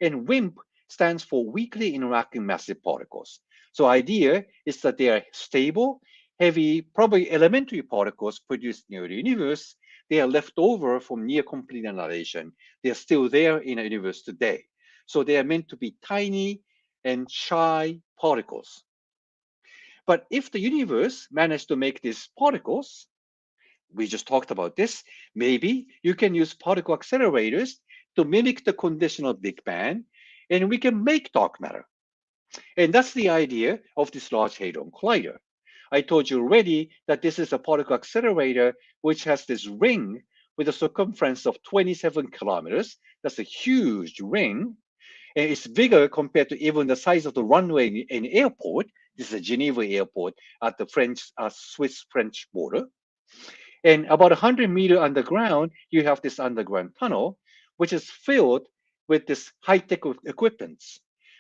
And WIMP stands for weakly interacting massive particles. So idea is that they are stable, heavy, probably elementary particles produced near the universe. They are left over from near complete annihilation. They are still there in the universe today. So they are meant to be tiny and shy particles. But if the universe managed to make these particles, we just talked about this, maybe you can use particle accelerators to mimic the condition of Big Bang, and we can make dark matter. And that's the idea of this Large Hadron Collider. I told you already that this is a particle accelerator which has this ring with a circumference of 27 kilometers. That's a huge ring. And it's bigger compared to even the size of the runway in the airport. This is a Geneva airport at the Swiss-French border. And about 100 meters underground, you have this underground tunnel, which is filled with this high-tech equipment.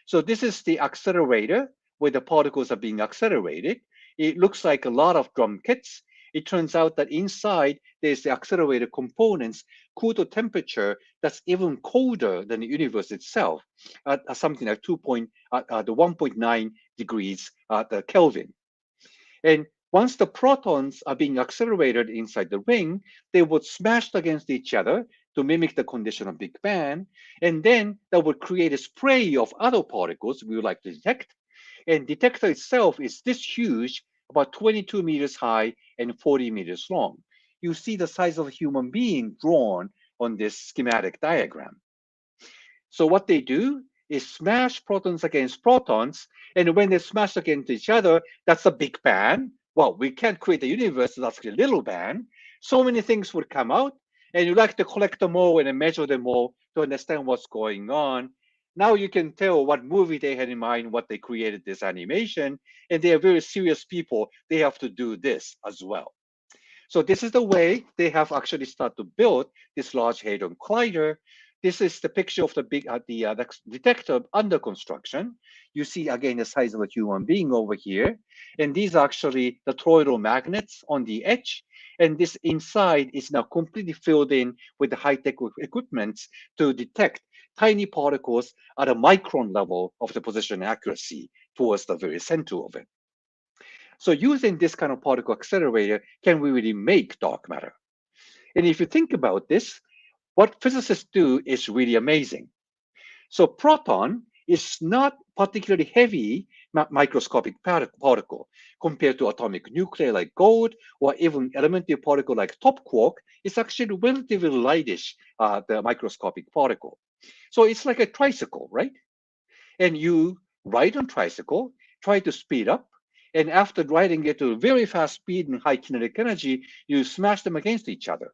So this is the accelerator where the particles are being accelerated. It looks like a lot of drum kits. It turns out that inside there's the accelerator components cooled to temperature that's even colder than the universe itself, at something like the 1.9 degrees the Kelvin. And once the protons are being accelerated inside the ring, they would smash against each other to mimic the condition of Big Bang. And then that would create a spray of other particles we would like to detect. And detector itself is this huge, about 22 meters high and 40 meters long. You see the size of a human being drawn on this schematic diagram. So what they do is smash protons against protons, and when they smash against each other, that's a big bang. Well, we can't create a universe, so that's a little bang. So many things would come out, and you like to collect them all and measure them all to understand what's going on. Now you can tell what movie they had in mind, what they created this animation, and they are very serious people. They have to do this as well. So this is the way they have actually started to build this Large Hadron Collider. This is the picture of the detector under construction. You see again the size of a human being over here, and these are actually the toroidal magnets on the edge. And this inside is now completely filled in with the high-tech equipment to detect tiny particles at a micron level of the position accuracy towards the very center of it. So using this kind of particle accelerator, can we really make dark matter? And if you think about this, what physicists do is really amazing. So proton is not particularly heavy microscopic particle compared to atomic nuclei like gold, or even elementary particle like top quark. It's actually relatively lightish, the microscopic particle. So it's like a tricycle, right? And you ride on tricycle, try to speed up, and after riding it to very fast speed and high kinetic energy, you smash them against each other.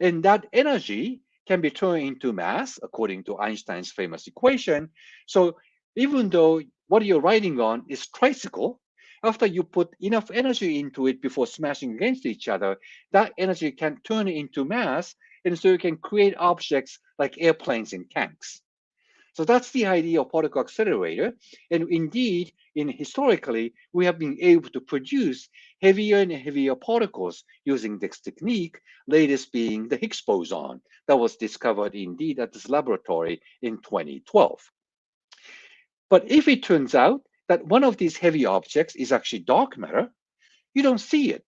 And that energy can be turned into mass according to Einstein's famous equation. So even though what you're riding on is tricycle, after you put enough energy into it before smashing against each other, that energy can turn into mass, and so you can create objects like airplanes and tanks. So that's the idea of particle accelerator. And indeed, historically, we have been able to produce heavier and heavier particles using this technique, latest being the Higgs boson that was discovered indeed at this laboratory in 2012. But if it turns out that one of these heavy objects is actually dark matter, you don't see it.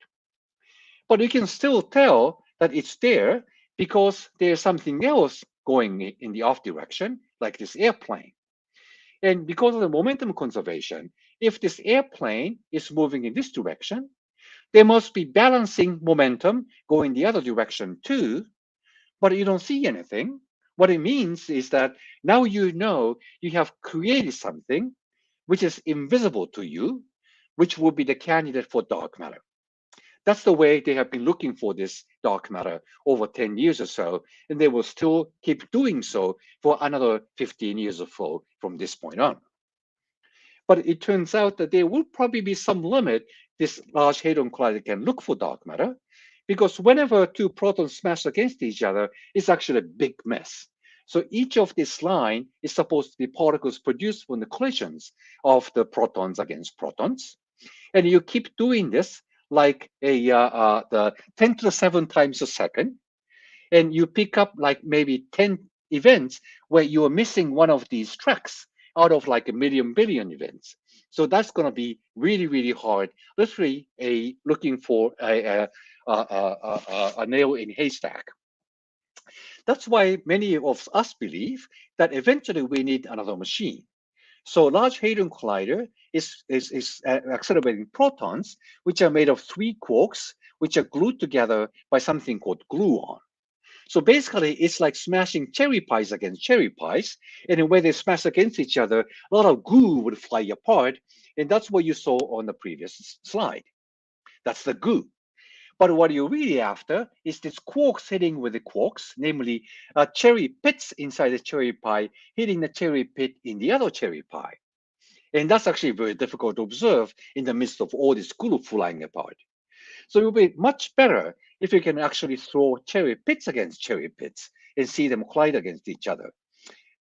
But you can still tell that it's there because there's something else going in the off direction, like this airplane. And because of the momentum conservation, if this airplane is moving in this direction, they must be balancing momentum going the other direction too, but you don't see anything. What it means is that now you know you have created something which is invisible to you, which will be the candidate for dark matter. That's the way they have been looking for this dark matter over 10 years or so, and they will still keep doing so for another 15 years or so from this point on. But it turns out that there will probably be some limit this Large Hadron Collider can look for dark matter, because whenever two protons smash against each other, it's actually a big mess. So each of this line is supposed to be particles produced from the collisions of the protons against protons. And you keep doing this like the 10 to the 7 times a second. And you pick up like maybe 10 events where you are missing one of these tracks out of like a million billion events. So that's going to be really, really hard. Literally, looking for a nail in a haystack. That's why many of us believe that eventually we need another machine. So Large Hadron Collider is accelerating protons, which are made of 3 quarks, which are glued together by something called gluon. So basically, it's like smashing cherry pies against cherry pies. And when they smash against each other, a lot of goo would fly apart. And that's what you saw on the previous slide. That's the goo. But what you're really after is this quarks hitting with the quarks, namely cherry pits inside the cherry pie hitting the cherry pit in the other cherry pie. And that's actually very difficult to observe in the midst of all this glue flying apart. So it will be much better if you can actually throw cherry pits against cherry pits and see them collide against each other.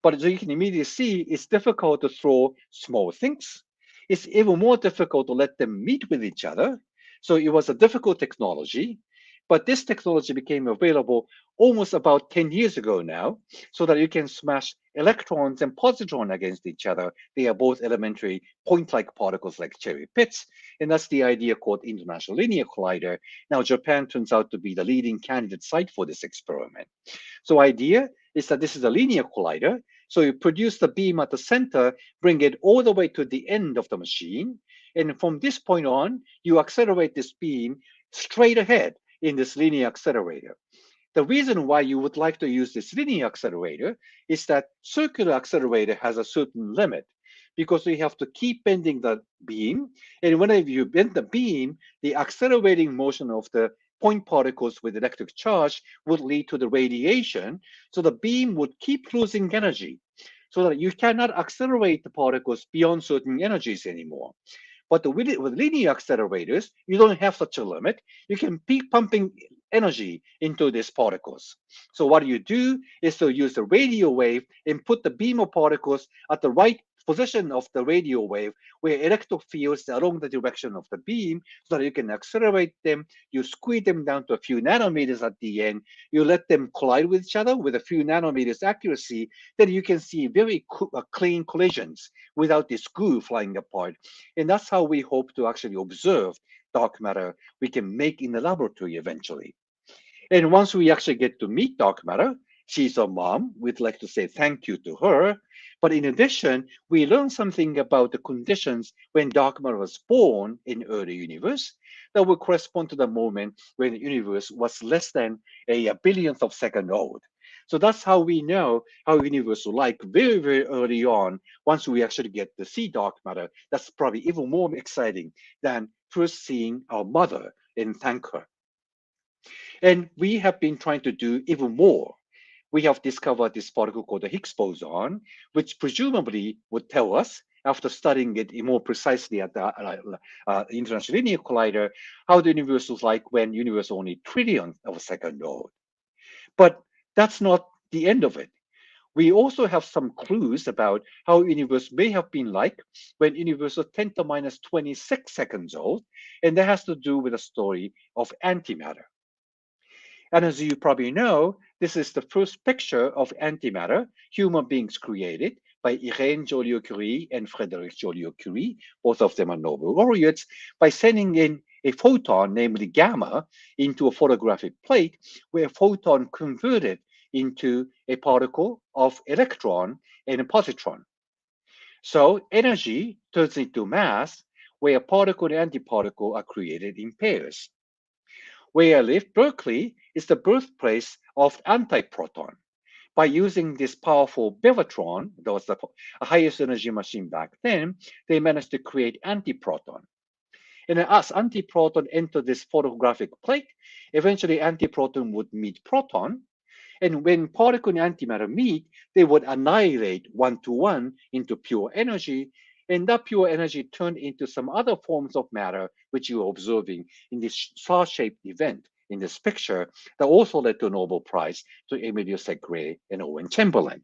But as you can immediately see, it's difficult to throw small things. It's even more difficult to let them meet with each other. So it was a difficult technology. But this technology became available almost about 10 years ago now, so that you can smash electrons and positrons against each other. They are both elementary point-like particles like cherry pits, and that's the idea called International Linear Collider. Now, Japan turns out to be the leading candidate site for this experiment. So idea is that this is a linear collider. So you produce the beam at the center, bring it all the way to the end of the machine. And from this point on, you accelerate this beam straight ahead in this linear accelerator. The reason why you would like to use this linear accelerator is that circular accelerator has a certain limit because you have to keep bending the beam. And whenever you bend the beam, the accelerating motion of the point particles with electric charge would lead to the radiation. So the beam would keep losing energy so that you cannot accelerate the particles beyond certain energies anymore. But with linear accelerators, you don't have such a limit. You can keep pumping energy into these particles. So what you do is to use the radio wave and put the beam of particles at the right position of the radio wave where electric fields along the direction of the beam so that you can accelerate them. You squeeze them down to a few nanometers at the end. You let them collide with each other with a few nanometers accuracy. Then you can see very clean collisions without this goo flying apart. And that's how we hope to actually observe dark matter we can make in the laboratory eventually. And once we actually get to meet dark matter, she's our mom. We'd like to say thank you to her. But in addition, we learned something about the conditions when dark matter was born in early universe that would correspond to the moment when the universe was less than a billionth of second old. So that's how we know how the universe was like very, very early on. Once we actually get to see dark matter, that's probably even more exciting than first seeing our mother and thank her. And we have been trying to do even more. We have discovered this particle called the Higgs Boson, which presumably would tell us, after studying it more precisely at the International Linear Collider, how the universe was like when the universe was only trillionth of a second old. But that's not the end of it. We also have some clues about how the universe may have been like when the universe was 10 to the minus 26 seconds old, and that has to do with the story of antimatter. And as you probably know, this is the first picture of antimatter human beings created by Irene Joliot-Curie and Frédéric Joliot-Curie. Both of them are Nobel laureates, by sending in a photon, namely gamma, into a photographic plate where a photon converted into a particle of electron and a positron. So energy turns into mass where a particle and antiparticle are created in pairs. Where I live, Berkeley, is the birthplace of antiproton. By using this powerful Graviton, that was the highest energy machine back then, they managed to create antiproton. And as antiproton entered this photographic plate, eventually antiproton would meet proton. And when particle and antimatter meet, they would annihilate one to one into pure energy. And that pure energy turned into some other forms of matter, which you are observing in this star-shaped event in this picture that also led to a Nobel Prize to Emilio Segre and Owen Chamberlain.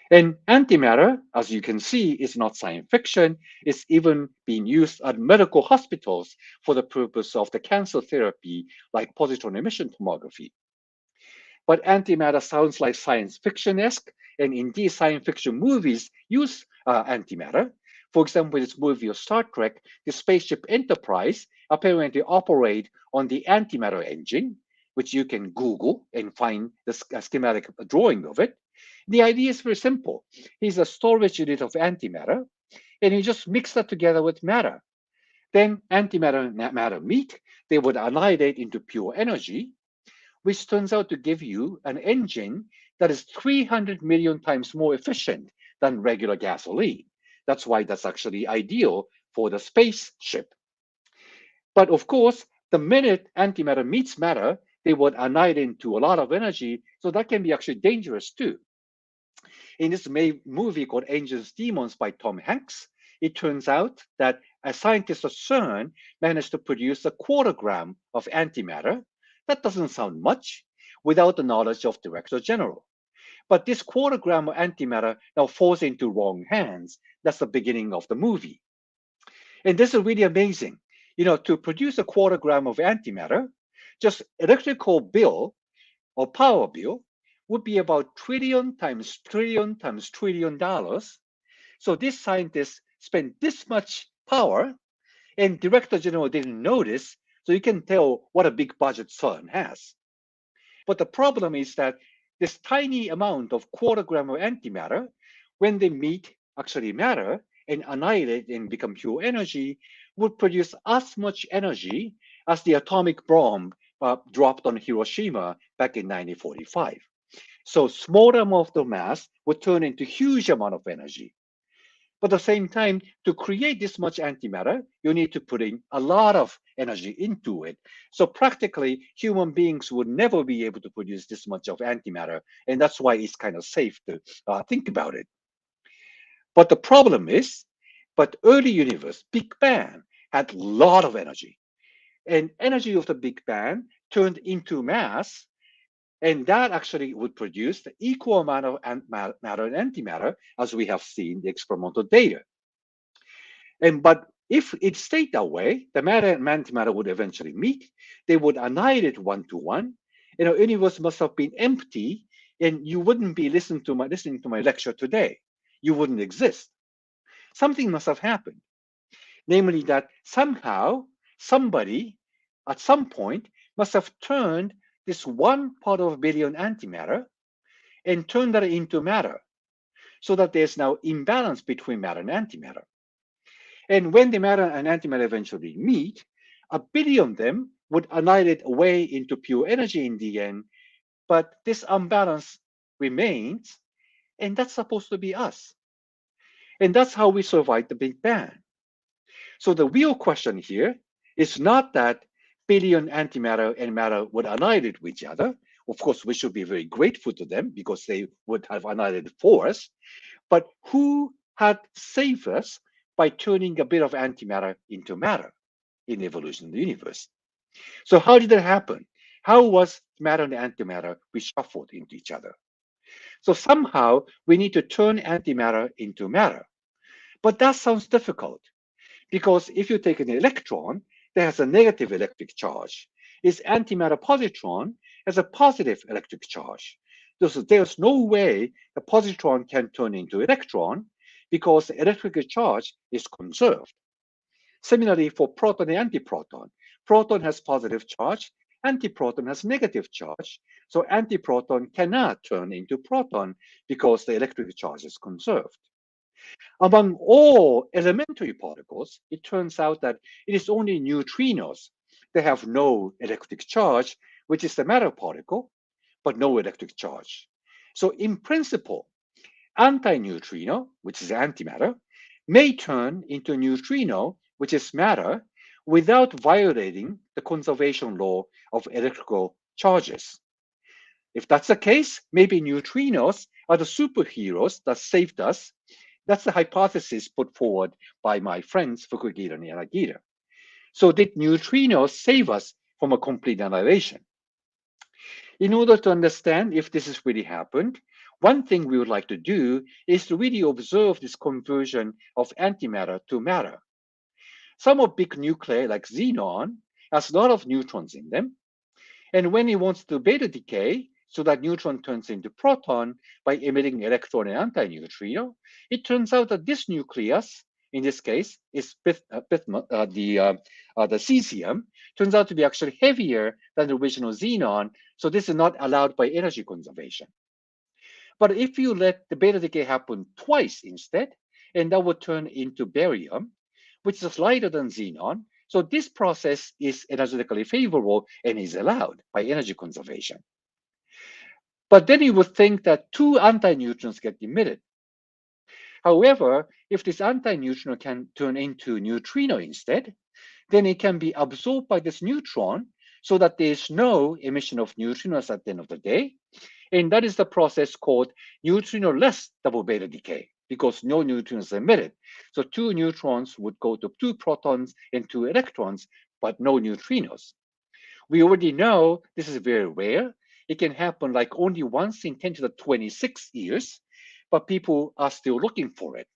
And antimatter, as you can see, is not science fiction. It's even being used at medical hospitals for the purpose of the cancer therapy, like positron emission tomography. But antimatter sounds like science fiction-esque, and indeed science fiction movies use antimatter. For example, this movie of Star Trek, the spaceship Enterprise apparently operate on the antimatter engine, which you can Google and find the schematic drawing of it. The idea is very simple. He's a storage unit of antimatter, and he just mix that together with matter. Then antimatter and matter meet, they would annihilate into pure energy, which turns out to give you an engine that is 300 million times more efficient than regular gasoline. That's why that's actually ideal for the spaceship. But of course, the minute antimatter meets matter, they would annihilate into a lot of energy, so that can be actually dangerous too. In this movie called Angels Demons by Tom Hanks, it turns out that a scientist at CERN managed to produce a quarter gram of antimatter. That doesn't sound much without the knowledge of Director General. But this quarter gram of antimatter now falls into wrong hands. That's the beginning of the movie. And this is really amazing. You know, to produce a quarter gram of antimatter, just electrical bill or power bill would be about trillion times trillion times trillion dollars. So this scientist spent this much power, and Director General didn't notice, so you can tell what a big budget CERN has. But the problem is that this tiny amount of quarter gram of antimatter, when they meet actually matter and annihilate and become pure energy, would produce as much energy as the atomic bomb dropped on Hiroshima back in 1945. So smaller amount of the mass would turn into huge amount of energy. But at the same time, to create this much antimatter, you need to put in a lot of energy into it. So practically, human beings would never be able to produce this much of antimatter, and that's why it's kind of safe to think about it. But the problem is, but early universe, Big Bang, had a lot of energy. And energy of the Big Bang turned into mass, and that actually would produce the equal amount of matter and antimatter as we have seen the experimental data. But if it stayed that way, the matter and antimatter would eventually meet. They would annihilate one to one. You know, universe must have been empty, and you wouldn't be listening to my lecture today. You wouldn't exist. Something must have happened, namely that somehow somebody at some point must have turned this 1 part of a billion antimatter and turned that into matter, so that there's now imbalance between matter and antimatter. And when the matter and antimatter eventually meet, a billion of them would annihilate away into pure energy in the end, but this unbalance remains, and that's supposed to be us. And that's how we survived the Big Bang. So the real question here is not that billion antimatter and matter would annihilate each other. Of course, we should be very grateful to them because they would have annihilated for us. But who had saved us by turning a bit of antimatter into matter in the evolution of the universe? So how did that happen? How was matter and antimatter reshuffled into each other? So somehow we need to turn antimatter into matter. But that sounds difficult, because if you take an electron that has a negative electric charge, its antimatter positron has a positive electric charge. There's no way the positron can turn into electron because the electric charge is conserved. Similarly, for proton and antiproton, proton has positive charge, antiproton has negative charge, so antiproton cannot turn into proton because the electric charge is conserved. Among all elementary particles, it turns out that it is only neutrinos that have no electric charge, which is the matter particle, but no electric charge. So in principle, antineutrino, which is antimatter, may turn into neutrino, which is matter, without violating the conservation law of electrical charges. If that's the case, maybe neutrinos are the superheroes that saved us. That's the hypothesis put forward by my friends Fukugira and Yanagira. So did neutrinos save us from a complete annihilation. In order to understand if this has really happened, one thing we would like to do is to really observe this conversion of antimatter to matter. Some of big nuclei like xenon has a lot of neutrons in them, and when it wants to beta decay, so that neutron turns into proton by emitting electron and antineutrino, it turns out that this nucleus, in this case, is the cesium, turns out to be actually heavier than the original xenon, so this is not allowed by energy conservation. But if you let the beta decay happen twice instead, and that would turn into barium, which is lighter than xenon, so this process is energetically favorable and is allowed by energy conservation. But then you would think that two antineutrons get emitted. However, if this antineutrino can turn into neutrino instead, then it can be absorbed by this neutron so that there is no emission of neutrinos at the end of the day. And that is the process called neutrino-less double beta decay, because no neutrinos are emitted. So two neutrons would go to two protons and two electrons, but no neutrinos. We already know this is very rare. It can happen like only once in 10 to the 26 years, but people are still looking for it.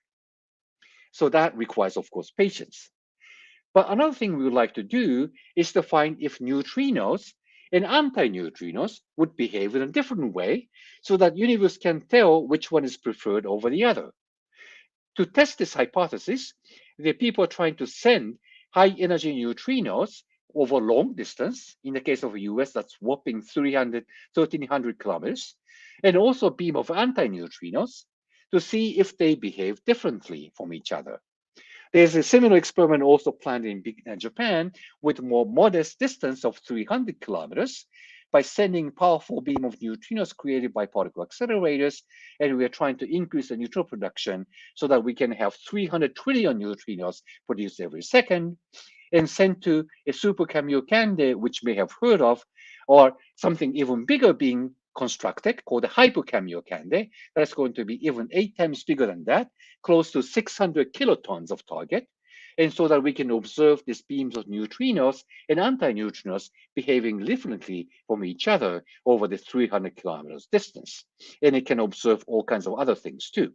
So that requires, of course, patience. But another thing we would like to do is to find if neutrinos and antineutrinos would behave in a different way so that universe can tell which one is preferred over the other. To test this hypothesis, the people are trying to send high energy neutrinos over long distance. In the case of the US, that's whopping 1,300 kilometers, and also a beam of antineutrinos to see if they behave differently from each other. There's a similar experiment also planned in Japan with more modest distance of 300 kilometers by sending powerful beam of neutrinos created by particle accelerators, and we are trying to increase the neutron production so that we can have 300 trillion neutrinos produced every second and sent to a super Kamiokande, which you may have heard of, or something even bigger being constructed called the hyperkamiokande. That's going to be even 8 times bigger than that, close to 600 kilotons of target. And so that we can observe these beams of neutrinos and antineutrinos behaving differently from each other over the 300 kilometers distance. And it can observe all kinds of other things too.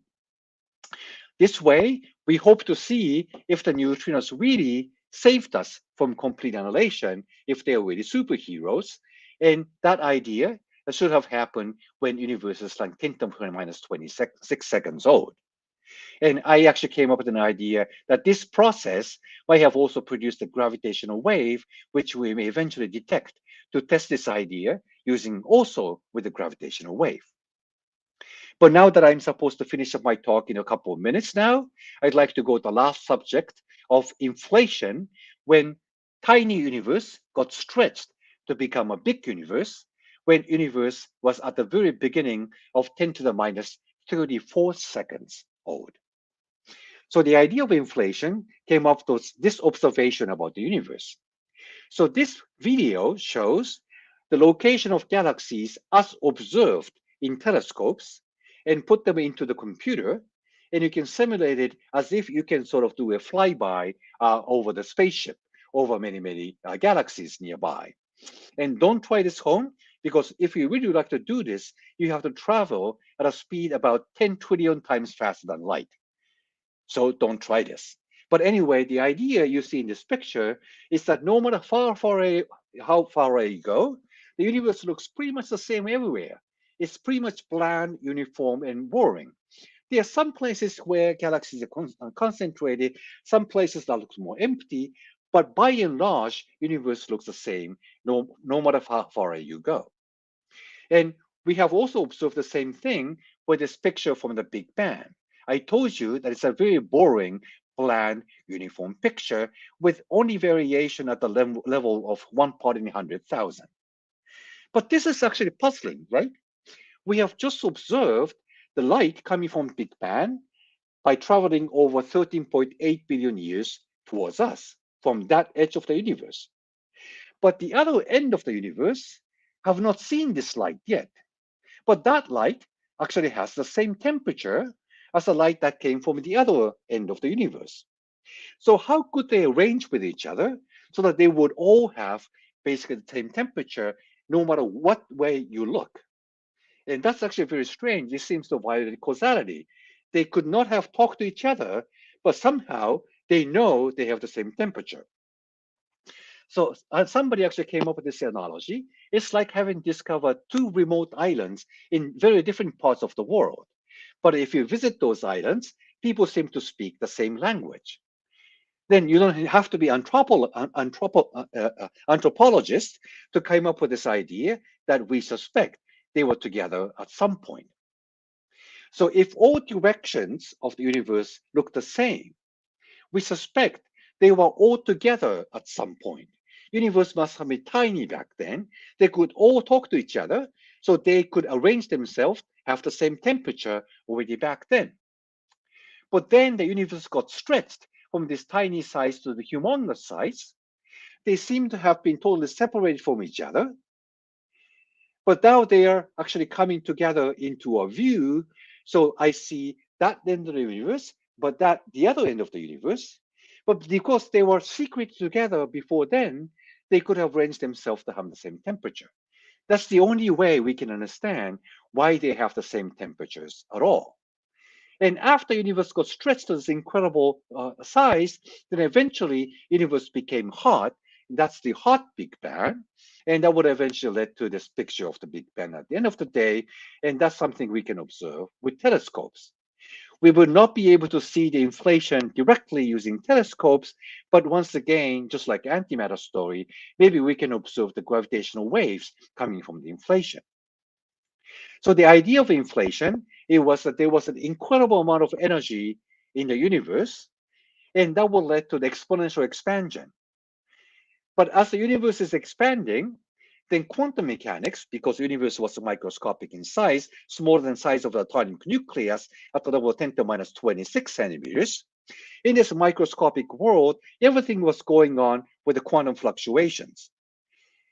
This way, we hope to see if the neutrinos really saved us from complete annihilation, if they are really superheroes. And that idea should have happened when universe is like 10 to the minus 26 seconds old. And I actually came up with an idea that this process might have also produced a gravitational wave, which we may eventually detect to test this idea using also with the gravitational wave. But now that I'm supposed to finish up my talk in a couple of minutes now, I'd like to go to the last subject of inflation, when tiny universe got stretched to become a big universe, when universe was at the very beginning of 10 to the minus 34 seconds old. So the idea of inflation came up with this observation about the universe. So this video shows the location of galaxies as observed in telescopes and put them into the computer, and you can simulate it as if you can sort of do a flyby over the spaceship, over many galaxies nearby. And don't try this home, because if you really would like to do this, you have to travel at a speed about 10 trillion times faster than light. So don't try this. But anyway, the idea you see in this picture is that no matter how far away you go, the universe looks pretty much the same everywhere. It's pretty much bland, uniform, and boring. There are some places where galaxies are concentrated, some places that look more empty, but by and large, universe looks the same no matter how far away you go. And we have also observed the same thing with this picture from the Big Bang. I told you that it's a very boring, bland, uniform picture with only variation at the level of 1 part in 100,000. But this is actually puzzling, right? We have just observed the light coming from Big Bang by traveling over 13.8 billion years towards us from that edge of the universe. But the other end of the universe have not seen this light yet. But that light actually has the same temperature as the light that came from the other end of the universe. So how could they arrange with each other so that they would all have basically the same temperature no matter what way you look. And that's actually very strange. This seems to violate causality. They could not have talked to each other, but somehow they know they have the same temperature. So somebody actually came up with this analogy. It's like having discovered two remote islands in very different parts of the world. But if you visit those islands, people seem to speak the same language. Then you don't have to be anthropologist to come up with this idea that we suspect they were together at some point. So if all directions of the universe look the same, we suspect they were all together at some point. Universe must have been tiny back then. They could all talk to each other, so they could arrange themselves, have the same temperature already back then. But then the universe got stretched from this tiny size to the humongous size. They seem to have been totally separated from each other. But now they are actually coming together into a view. So I see that end of the universe, but that the other end of the universe. But because they were secret together before then, they could have arranged themselves to have the same temperature. That's the only way we can understand why they have the same temperatures at all. And after the universe got stretched to this incredible size, then eventually universe became hot. That's the hot Big Bang. And that would eventually lead to this picture of the Big Bang at the end of the day. And that's something we can observe with telescopes. We will not be able to see the inflation directly using telescopes, but once again, just like antimatter story, maybe we can observe the gravitational waves coming from the inflation. So the idea of inflation, it was that there was an incredible amount of energy in the universe, and that will lead to the exponential expansion. But as the universe is expanding, then quantum mechanics, because the universe was microscopic in size, smaller than the size of the atomic nucleus at the level of 10 to minus 26 centimeters, in this microscopic world, everything was going on with the quantum fluctuations.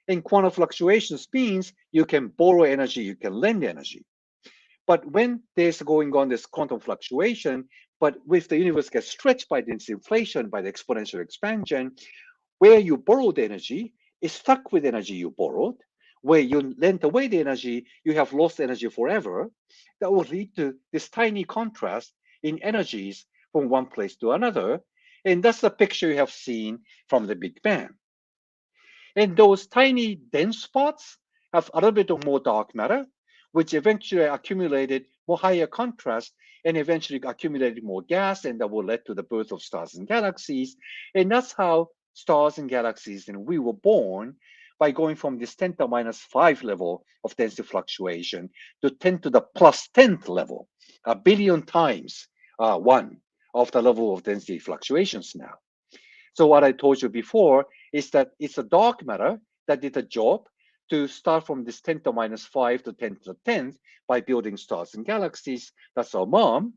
And quantum fluctuations means you can borrow energy, you can lend energy. But when there's going on this quantum fluctuation, but if the universe gets stretched by this inflation, by the exponential expansion, where you borrowed energy is stuck with energy you borrowed. Where you lent away the energy, you have lost energy forever. That will lead to this tiny contrast in energies from one place to another. And that's the picture you have seen from the Big Bang. And those tiny dense spots have a little bit of more dark matter, which eventually accumulated more higher contrast and eventually accumulated more gas, and that will lead to the birth of stars and galaxies. And that's how stars and galaxies, and we were born by going from this 10 to the minus 5 level of density fluctuation to 10 to the plus 10th level, a billion times one of the level of density fluctuations now. So what I told you before is that it's a dark matter that did a job to start from this 10 to the minus 5 to 10 to the 10th by building stars and galaxies. That's our mom.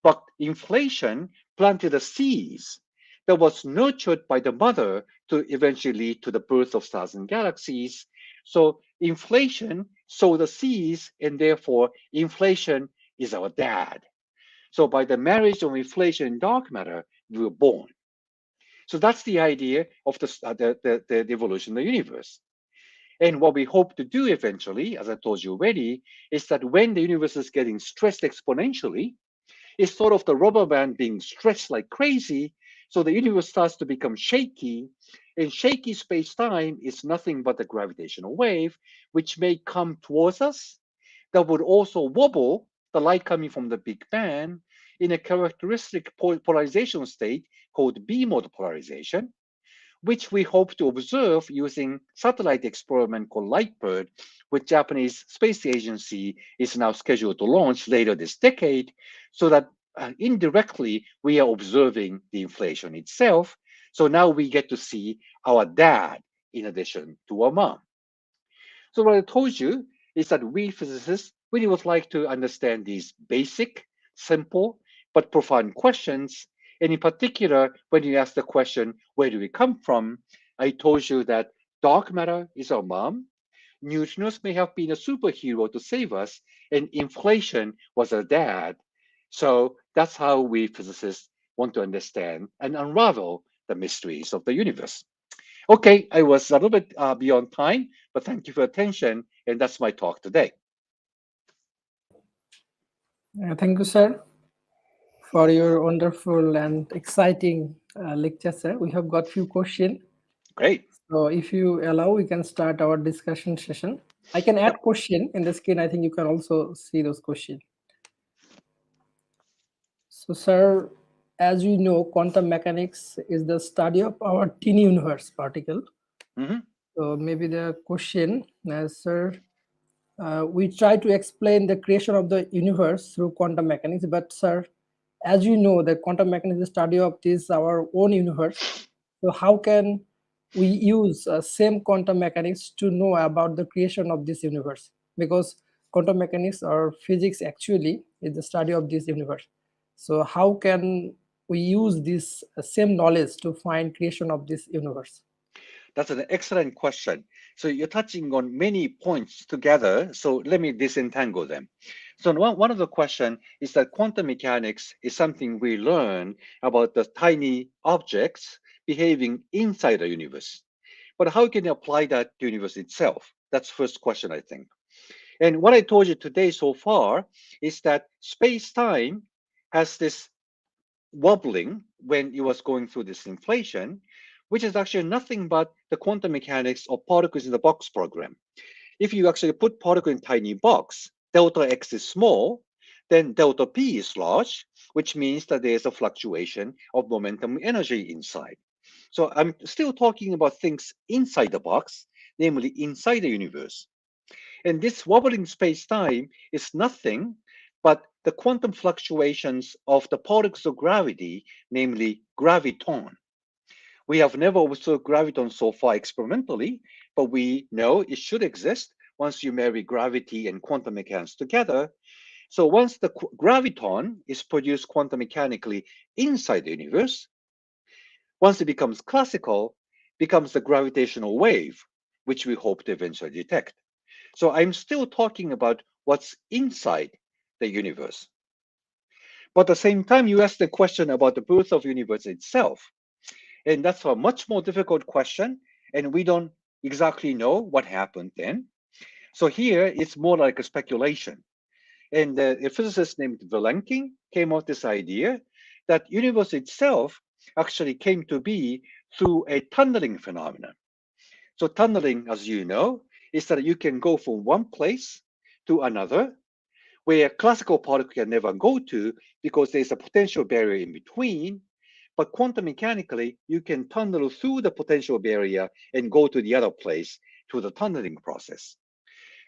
But inflation planted the seeds that was nurtured by the mother to eventually lead to the birth of stars and galaxies. So inflation sowed the seeds, and therefore inflation is our dad. So by the marriage of inflation and dark matter, we were born. So that's the idea of the evolution of the universe. And what we hope to do eventually, as I told you already, is that when the universe is getting stretched exponentially, it's sort of the rubber band being stretched like crazy. So the universe starts to become shaky. And shaky space-time is nothing but a gravitational wave, which may come towards us, that would also wobble the light coming from the Big Bang in a characteristic polarization state called B-mode polarization, which we hope to observe using satellite experiment called LIGHTBIRD, which Japanese Space Agency is now scheduled to launch later this decade, so that indirectly we are observing the inflation itself. So now we get to see our dad in addition to our mom. So what I told you is that we physicists really would like to understand these basic, simple, but profound questions. And in particular, when you ask the question, where do we come from? I told you that dark matter is our mom. Neutrinos may have been a superhero to save us, and inflation was our dad. So that's how we physicists want to understand and unravel the mysteries of the universe. Okay, I was a little bit beyond time, but thank you for your attention, and that's my talk today. Thank you, sir, for your wonderful and exciting lecture, sir. We have got few questions. Great. So if you allow, we can start our discussion session. I can add Yep. question in the screen. I think you can also see those questions. So, sir, as we know, quantum mechanics is the study of our tiny universe particle. Hmm. So maybe the question, sir, we try to explain the creation of the universe through quantum mechanics, but sir, as you know, the quantum mechanics is the study of this our own universe. So how can we use same quantum mechanics to know about the creation of this universe? Because quantum mechanics or physics actually is the study of this universe. So how can we use this same knowledge to find creation of this universe? That's an excellent question. So you're touching on many points together. So let me disentangle them. So one of the question is that quantum mechanics is something we learn about the tiny objects behaving inside the universe. But how can you apply that to the universe itself? That's first question, I think. And what I told you today so far is that space-time has this wobbling when it was going through this inflation, which is actually nothing but the quantum mechanics of particles in the box program. If you actually put particle in tiny box, delta x is small, then delta p is large, which means that there's a fluctuation of momentum energy inside. So I'm still talking about things inside the box, namely inside the universe. And this wobbling space-time is nothing but the quantum fluctuations of the particles of gravity, namely graviton. We have never observed graviton so far experimentally, but we know it should exist once you marry gravity and quantum mechanics together. So once the graviton is produced quantum mechanically inside the universe, once it becomes classical, becomes the gravitational wave, which we hope to eventually detect. So I'm still talking about what's inside the universe. But at the same time, you asked the question about the birth of the universe itself. And that's a much more difficult question. And we don't exactly know what happened then. So here it's more like a speculation. And a physicist named Vilenkin came up with this idea that universe itself actually came to be through a tunneling phenomenon. So tunneling, as you know, is that you can go from one place to another where classical particle can never go to because there's a potential barrier in between. But quantum mechanically, you can tunnel through the potential barrier and go to the other place through the tunneling process.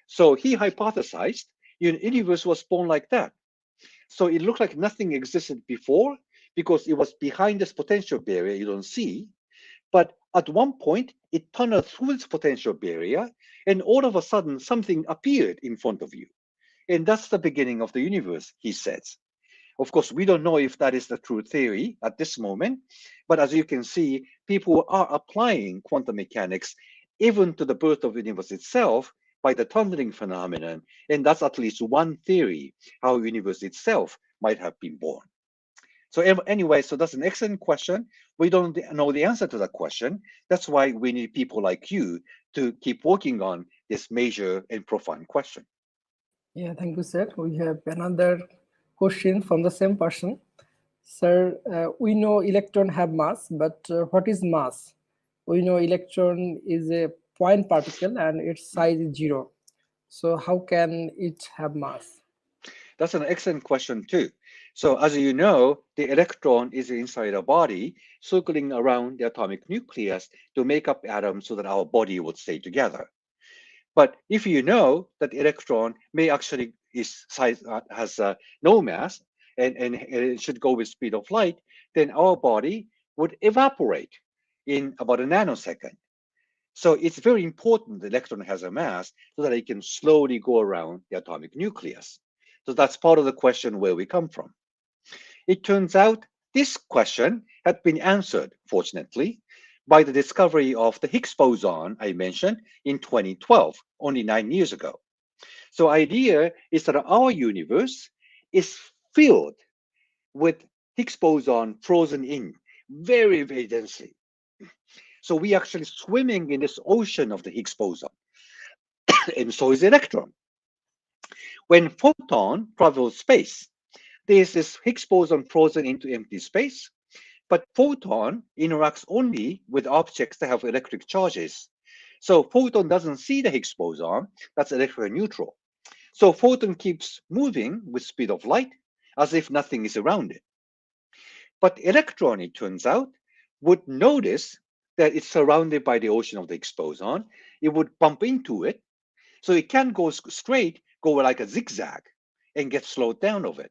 So he hypothesized the universe was born like that. So it looked like nothing existed before because it was behind this potential barrier you don't see. But at one point, it tunneled through its potential barrier, and all of a sudden, something appeared in front of you. And that's the beginning of the universe, he says. Of course, we don't know if that is the true theory at this moment, but as you can see, people are applying quantum mechanics even to the birth of the universe itself by the tunneling phenomenon, and that's at least one theory how the universe itself might have been born. So anyway, so that's an excellent question. We don't know the answer to that question. That's why we need people like you to keep working on this major and profound question. Yeah, thank you, sir. We have another question from the same person. Sir, we know electron have mass, but what is mass? We know electron is a point particle and its size is zero. So how can it have mass? That's an excellent question too. So as you know, the electron is inside a body circling around the atomic nucleus to make up atoms so that our body would stay together. But if you know that the electron may actually is size has no mass and it should go with speed of light, then our body would evaporate in about a nanosecond. So it's very important the electron has a mass so that it can slowly go around the atomic nucleus. So that's part of the question where we come from. It turns out this question had been answered, fortunately, by the discovery of the Higgs boson I mentioned in 2012, only 9 years ago. So idea is that our universe is filled with Higgs boson frozen in very, very densely. So we actually swimming in this ocean of the Higgs boson, and so is the electron. When photon travels space, there is this Higgs boson frozen into empty space, but photon interacts only with objects that have electric charges. So photon doesn't see the Higgs boson, that's electron neutral. So photon keeps moving with speed of light as if nothing is around it. But electron, it turns out, would notice that it's surrounded by the ocean of the Higgs boson. It would bump into it. So it can't go straight, go like a zigzag and get slowed down of it.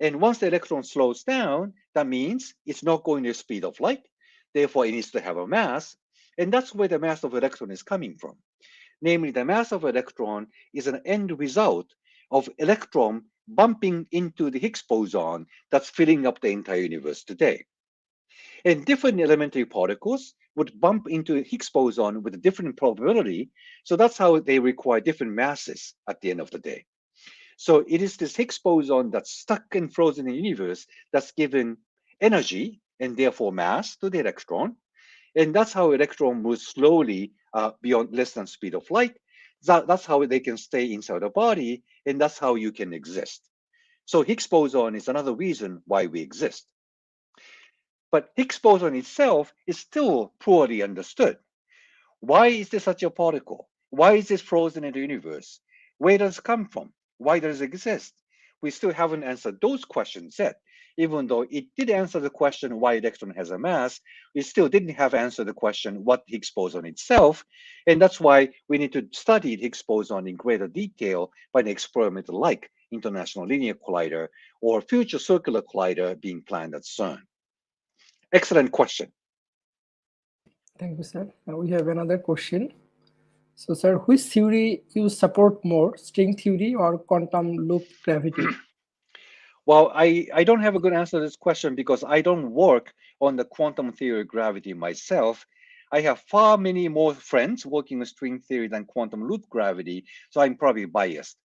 And once the electron slows down, that means it's not going the speed of light. Therefore, it needs to have a mass. And that's where the mass of electron is coming from. Namely, the mass of electron is an end result of electron bumping into the Higgs boson that's filling up the entire universe today. And different elementary particles would bump into a Higgs boson with a different probability. So that's how they require different masses at the end of the day. So it is this Higgs boson that's stuck and frozen in the universe that's given energy and therefore mass to the electron. And that's how electron moves slowly beyond less than speed of light. That's how they can stay inside the body, and that's how you can exist. So Higgs boson is another reason why we exist. But Higgs boson itself is still poorly understood. Why is there such a particle? Why is this frozen in the universe? Where does it come from? Why does it exist? We still haven't answered those questions yet. Even though it did answer the question why electron has a mass, we still didn't have answered the question what Higgs boson itself. And that's why we need to study Higgs boson in greater detail by an experiment like International Linear Collider or future circular collider being planned at CERN. Excellent question. Thank you, sir. We have another question. So, sir, which theory you support more, string theory or quantum loop gravity? Well, I don't have a good answer to this question because I don't work on the quantum theory of gravity myself. I have far many more friends working with string theory than quantum loop gravity, so I'm probably biased,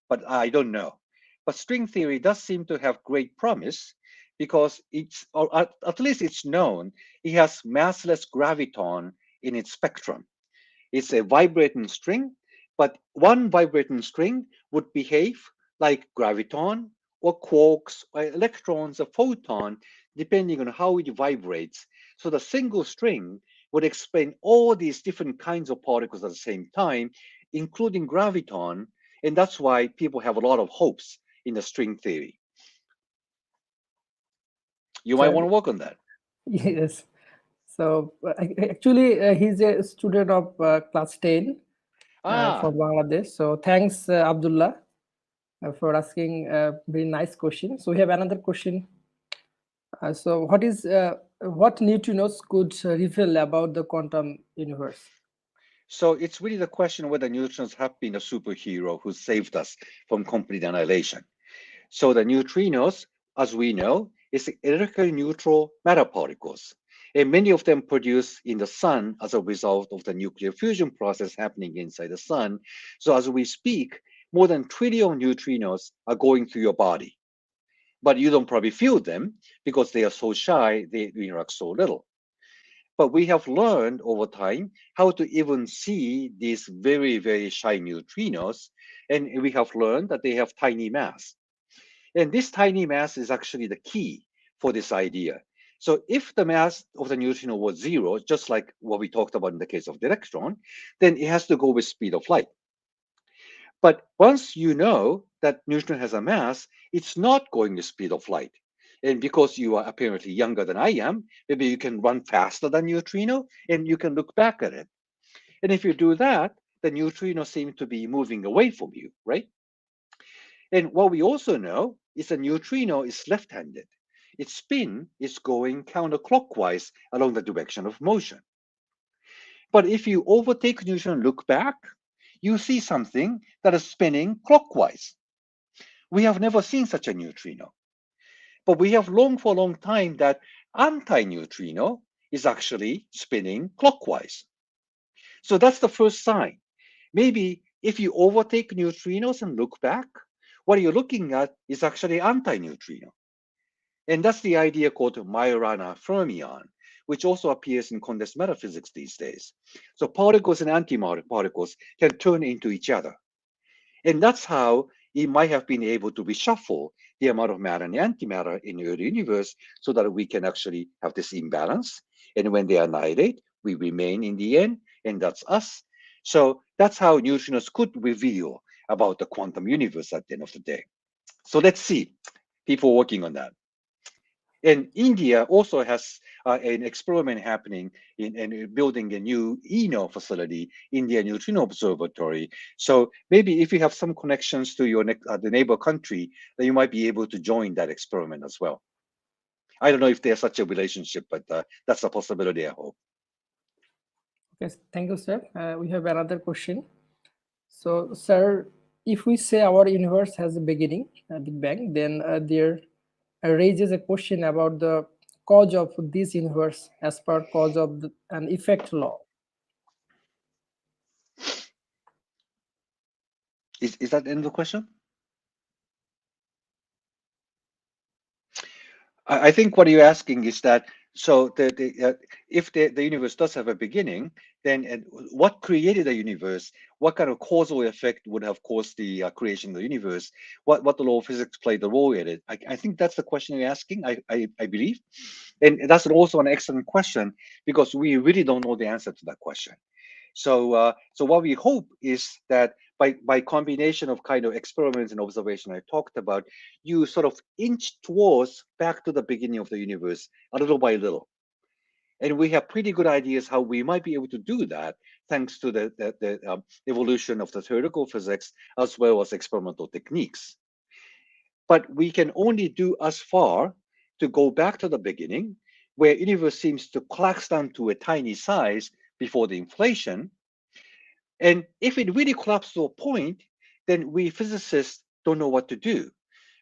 but I don't know. But string theory does seem to have great promise because it's, or at least it's known, it has massless graviton in its spectrum. It's a vibrating string, but one vibrating string would behave like graviton or quarks or electrons or photon, depending on how it vibrates. So the single string would explain all these different kinds of particles at the same time, including graviton, and that's why people have a lot of hopes in the string theory. You might Sir, want to work on that. yes. So actually, he's a student of class 10 Ah, from Bangladesh. So thanks, Abdullah, for asking a very nice question. So we have another question. So what neutrinos could reveal about the quantum universe? so it's really the question whether neutrons have been a superhero who saved us from complete annihilation. So the neutrinos, as we know, is electrically neutral matter particles. And many of them produced in the sun as a result of the nuclear fusion process happening inside the sun. So as we speak, more than 1 trillion neutrinos are going through your body. But you don't probably feel them because they are so shy, they interact so little. But we have learned over time how to even see these very, very shy neutrinos. And we have learned that they have tiny mass. And this tiny mass is actually the key for this idea. So if the mass of the neutrino was zero, just like what we talked about in the case of the electron, then it has to go with speed of light. But once you know that neutrino has a mass, it's not going the speed of light. And because you are apparently younger than I am, maybe you can run faster than neutrino and you can look back at it. And if you do that, the neutrino seems to be moving away from you, right? And what we also know is a neutrino is left-handed. Its spin is going counterclockwise along the direction of motion. But if you overtake neutrino and look back, you see something that is spinning clockwise. We have never seen such a neutrino. But we have known for a long time that anti-neutrino is actually spinning clockwise. So that's the first sign. Maybe if you overtake neutrinos and look back, what you're looking at is actually anti-neutrino. And that's the idea called Majorana fermion, which also appears in condensed matter physics these days. So particles and antimatter particles can turn into each other. And that's how it might have been able to reshuffle the amount of matter and antimatter in the early universe so that we can actually have this imbalance. And when they annihilate, we remain in the end, and that's us. So that's how neutrinos could reveal about the quantum universe at the end of the day. So let's see, people working on that. And India also has an experiment happening in building a new ENO facility, India Neutrino Observatory. So maybe if you have some connections to your the neighbor country, then you might be able to join that experiment as well. I don't know if there's such a relationship, but that's a possibility, I hope. Okay, thank you, sir. We have another question. So, sir, if we say our universe has a beginning, a Big Bang, then there raises a question about the cause of this universe as per cause of an effect law. Is that the end of the question? I think what you're asking is that so if the universe does have a beginning, then what created the universe? What kind of causal effect would have caused the creation of the universe? What the law of physics played the role in it? I think that's the question you're asking. I believe, and that's also an excellent question because we really don't know the answer to that question. So what we hope is that by combination of kind of experiments and observation I talked about, you sort of inch towards back to the beginning of the universe a little by little. And we have pretty good ideas how we might be able to do that thanks to the evolution of the theoretical physics as well as experimental techniques. But we can only do as far to go back to the beginning, where universe seems to collapse down to a tiny size before the inflation. And if it really collapses to a point, then we physicists don't know what to do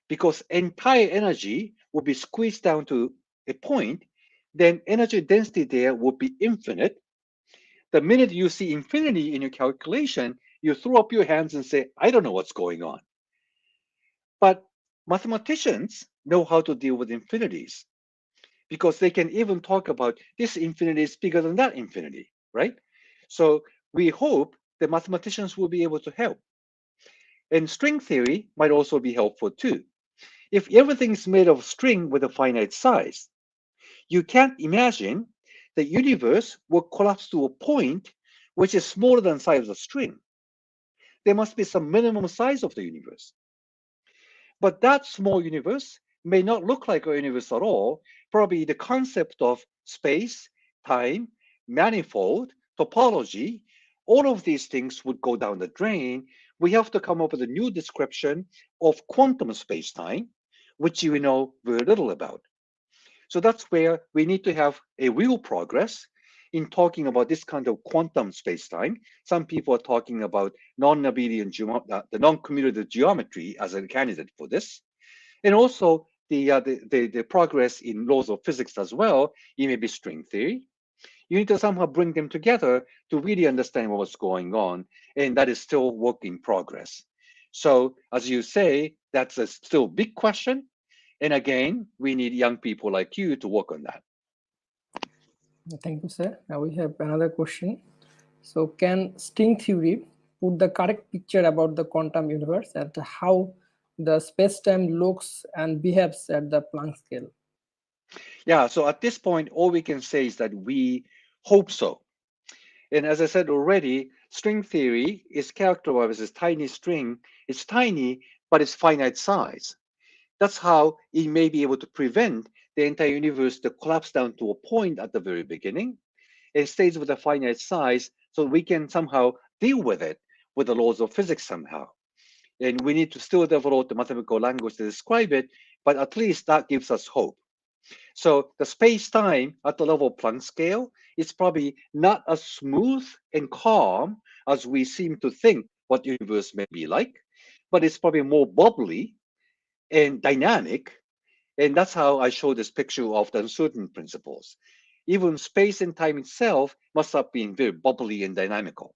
because entire energy will be squeezed down to a point, then energy density there will be infinite. The minute you see infinity in your calculation, you throw up your hands and say, I don't know what's going on. But mathematicians know how to deal with infinities because they can even talk about this infinity is bigger than that infinity, right? So we hope the mathematicians will be able to help. And string theory might also be helpful too. If everything is made of string with a finite size, you can't imagine the universe will collapse to a point which is smaller than the size of the string. There must be some minimum size of the universe. But that small universe may not look like a universe at all. Probably the concept of space, time, manifold, topology, all of these things would go down the drain. We have to come up with a new description of quantum space-time, which we know very little about. So that's where we need to have a real progress in talking about this kind of quantum space-time. Some people are talking about non-abelian the non-commutative geometry as a candidate for this, and also the progress in laws of physics as well. It may be string theory. You need to somehow bring them together to really understand what's going on, and that is still work in progress. So, as you say, that's a still big question. And again, we need young people like you to work on that. Thank you, sir. Now we have another question. So, can string theory put the correct picture about the quantum universe and how the space-time looks and behaves at the Planck scale? Yeah, so at this point, all we can say is that we hope so. And as I said already, string theory is characterized as tiny string. It's tiny, but it's finite size. That's how it may be able to prevent the entire universe to collapse down to a point at the very beginning. It stays with a finite size, so we can somehow deal with it with the laws of physics somehow. And we need to still develop the mathematical language to describe it, but at least that gives us hope. So the space-time at the level of Planck scale is probably not as smooth and calm as we seem to think what the universe may be like, but it's probably more bubbly and dynamic. And that's how I show this picture of the uncertain principles. Even space and time itself must have been very bubbly and dynamical.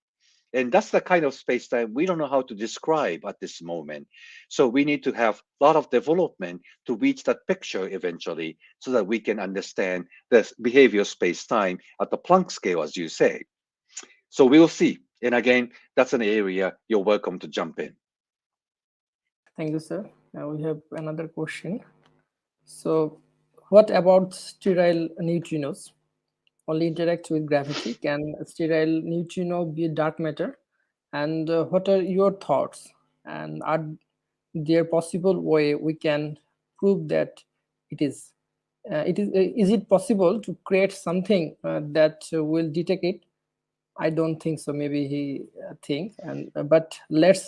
And that's the kind of space-time we don't know how to describe at this moment. So we need to have a lot of development to reach that picture eventually so that we can understand the behavior of space-time at the Planck scale, as you say. So we'll see. And again, that's an area you're welcome to jump in. Thank you, sir. Now we have another question. So, what about sterile neutrinos? Only interact with gravity. Can a sterile neutrino be dark matter? And what are your thoughts? And are there possible way we can prove that it is? Is it possible to create something that will detect it? I don't think so. Maybe he think, and but let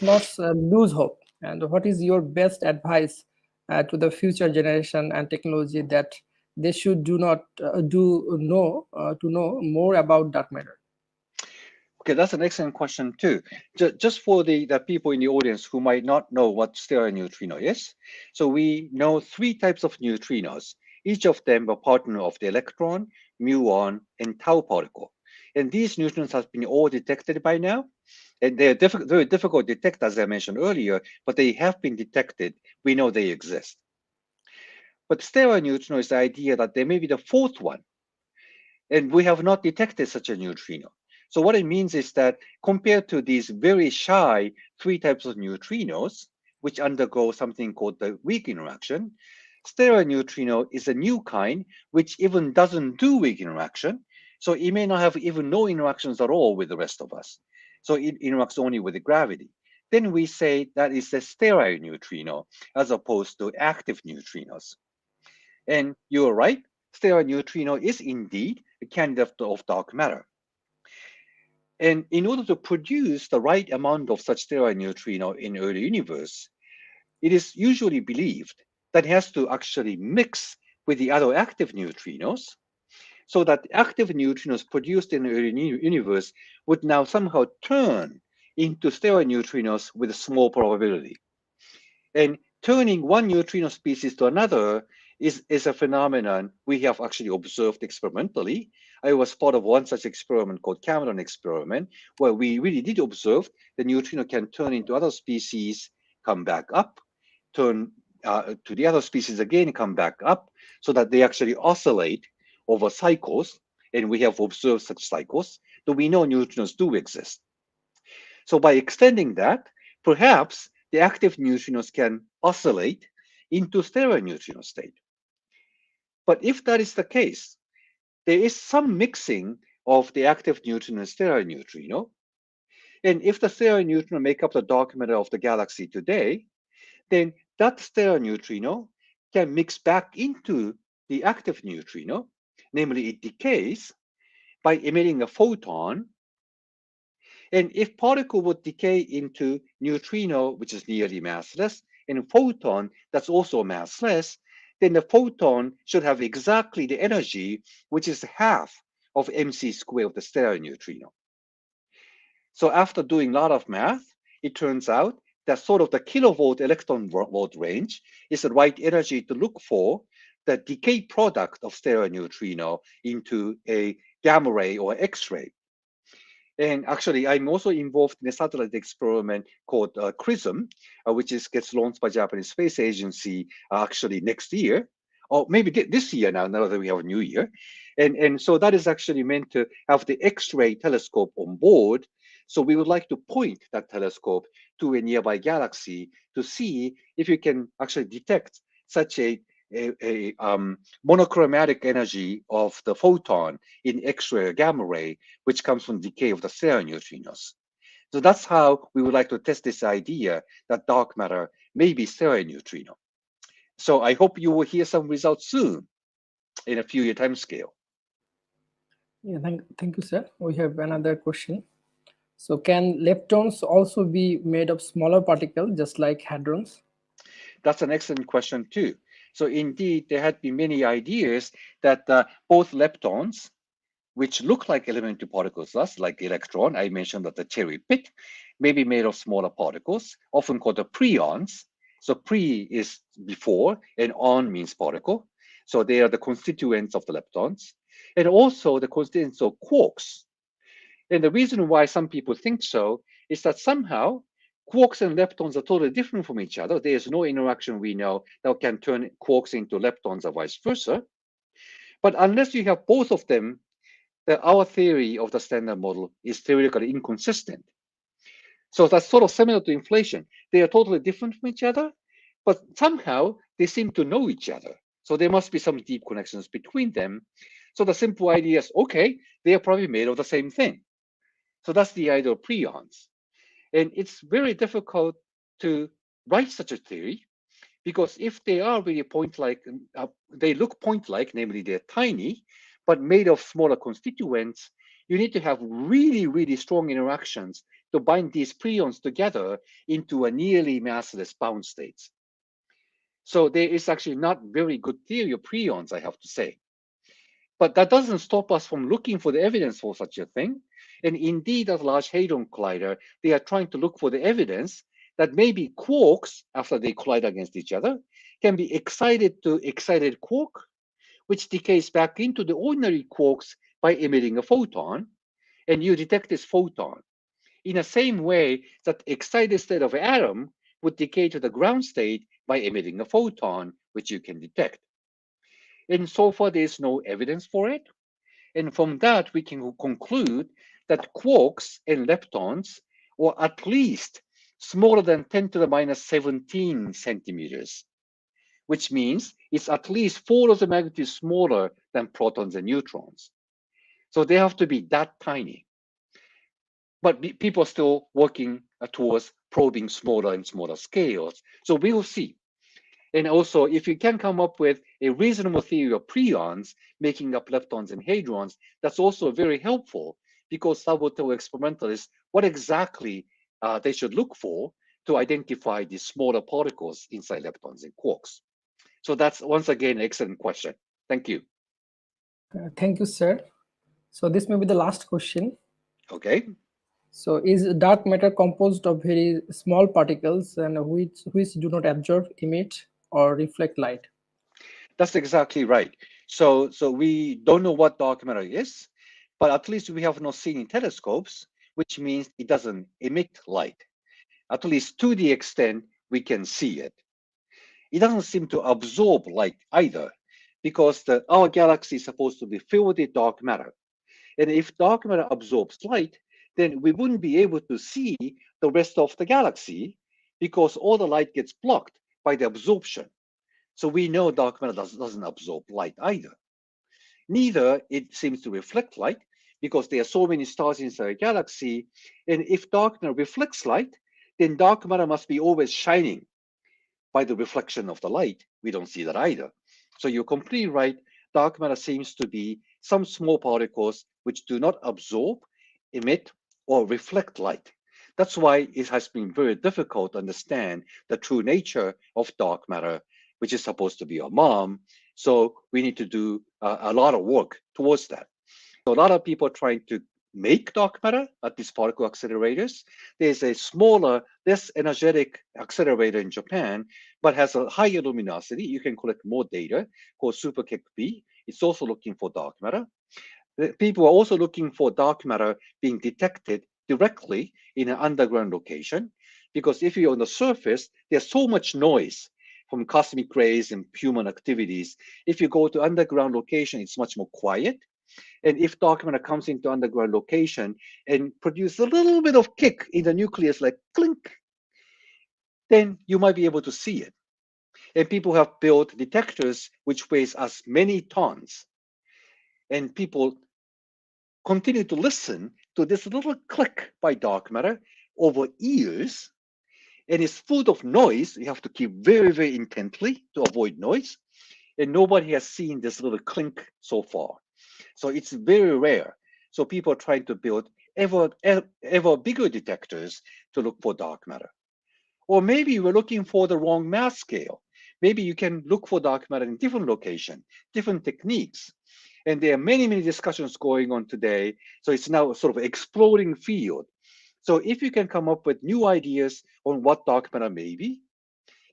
not lose hope. And what is your best advice to the future generation and technology that they should do not do know to know more about dark matter? Okay, that's an excellent question too. Just for the people in the audience who might not know what stellar neutrino is. So we know three types of neutrinos. Each of them are partner of the electron, muon, and tau particle. And these neutrinos have been all detected by now. And they're very difficult to detect, as I mentioned earlier, but they have been detected. We know they exist. But stellar neutrino is the idea that there may be the fourth one, and we have not detected such a neutrino. So what it means is that compared to these very shy three types of neutrinos, which undergo something called the weak interaction, stellar neutrino is a new kind which even doesn't do weak interaction. So it may not have even no interactions at all with the rest of us. So it interacts only with the gravity. Then we say that is a sterile neutrino as opposed to active neutrinos. And you're right, stellar neutrino is indeed a candidate of dark matter. And in order to produce the right amount of such stellar neutrino in early universe, it is usually believed that it has to actually mix with the other active neutrinos, so that active neutrinos produced in the early universe would now somehow turn into stellar neutrinos with a small probability. And turning one neutrino species to another is a phenomenon we have actually observed experimentally. I was part of one such experiment called Cameron experiment, where we really did observe the neutrino can turn into other species, come back up, turn to the other species again, come back up, so that they actually oscillate over cycles. And we have observed such cycles, so we know neutrinos do exist. So by extending that, perhaps the active neutrinos can oscillate into stellar neutrino state. But if that is the case, there is some mixing of the active neutrino and stellar neutrino. And if the stellar neutrino make up the dark matter of the galaxy today, then that stellar neutrino can mix back into the active neutrino, namely it decays by emitting a photon. And if particle would decay into neutrino, which is nearly massless, and a photon that's also massless, then the photon should have exactly the energy, which is half of mc squared of the stellar neutrino. So after doing a lot of math, it turns out that sort of the kilovolt electron volt range is the right energy to look for the decay product of stellar neutrino into a gamma ray or X-ray. And actually, I'm also involved in a satellite experiment called CRISM, which gets launched by Japanese Space Agency actually next year, or maybe this year now that we have a new year. And so that is actually meant to have the X-ray telescope on board. So we would like to point that telescope to a nearby galaxy to see if you can actually detect such a monochromatic energy of the photon in X-ray or gamma ray, which comes from decay of the stellar neutrinos. So that's how we would like to test this idea that dark matter may be stellar neutrino. So I hope you will hear some results soon in a few year time scale. Yeah, thank you, sir. We have another question. So, can leptons also be made of smaller particles, just like hadrons? That's an excellent question too. So indeed, there had been many ideas that both leptons, which look like elementary particles, thus like the electron, I mentioned that the cherry pit, may be made of smaller particles, often called the preons. So pre is before, and on means particle. So they are the constituents of the leptons, and also the constituents of quarks. And the reason why some people think so is that somehow quarks and leptons are totally different from each other. There is no interaction we know that can turn quarks into leptons or vice versa. But unless you have both of them, our theory of the standard model is theoretically inconsistent. So that's sort of similar to inflation. They are totally different from each other, but somehow they seem to know each other. So there must be some deep connections between them. So the simple idea is, okay, they are probably made of the same thing. So that's the idea of preons. And it's very difficult to write such a theory because if they are really point-like, they look point-like, namely they're tiny, but made of smaller constituents, you need to have really, really strong interactions to bind these preons together into a nearly massless bound states. So there is actually not very good theory of preons, I have to say. But that doesn't stop us from looking for the evidence for such a thing. And indeed, at Large Hadron Collider, they are trying to look for the evidence that maybe quarks, after they collide against each other, can be excited to excited quark, which decays back into the ordinary quarks by emitting a photon, and you detect this photon. In the same way that excited state of atom would decay to the ground state by emitting a photon, which you can detect. And so far, there is no evidence for it. And from that, we can conclude that quarks and leptons are at least smaller than 10 to the minus 17 centimeters, which means it's at least 4 orders of magnitude smaller than protons and neutrons. So they have to be that tiny. But people are still working towards probing smaller and smaller scales. So we will see. And also, if you can come up with a reasonable theory of preons making up leptons and hadrons, that's also very helpful because that will tell experimentalists what exactly they should look for to identify these smaller particles inside leptons and quarks. So that's, once again, an excellent question. Thank you. Thank you, sir. So this may be the last question. Okay. So is dark matter composed of very small particles and which do not absorb, emit, or reflect light? That's exactly right. So we don't know what dark matter is, but at least we have not seen in telescopes, which means it doesn't emit light, at least to the extent we can see it. It doesn't seem to absorb light either, because our galaxy is supposed to be filled with dark matter. And if dark matter absorbs light, then we wouldn't be able to see the rest of the galaxy because all the light gets blocked by the absorption. So we know dark matter doesn't absorb light either. Neither it seems to reflect light because there are so many stars inside a galaxy. And if dark matter reflects light, then dark matter must be always shining by the reflection of the light. We don't see that either. So you're completely right. Dark matter seems to be some small particles which do not absorb, emit, or reflect light. That's why it has been very difficult to understand the true nature of dark matter, which is supposed to be our mom. So we need to do a lot of work towards that. So a lot of people are trying to make dark matter at these particle accelerators. There's a smaller, less energetic accelerator in Japan, but has a higher luminosity. You can collect more data called SuperKEK-B. It's also looking for dark matter. People are also looking for dark matter being detected directly in an underground location, because if you're on the surface, there's so much noise from cosmic rays and human activities. If you go to underground location, it's much more quiet. And if dark matter comes into underground location and produces a little bit of kick in the nucleus, like clink, then you might be able to see it. And people have built detectors which weighs as many tons. And people continue to listen to this little click by dark matter over years. And it's full of noise. You have to keep very, very intently to avoid noise. And nobody has seen this little clink so far. So it's very rare. So people are trying to build ever bigger detectors to look for dark matter. Or maybe we're looking for the wrong mass scale. Maybe you can look for dark matter in different location, different techniques. And there are many, many discussions going on today. So it's now sort of an exploding field. So if you can come up with new ideas on what dark matter may be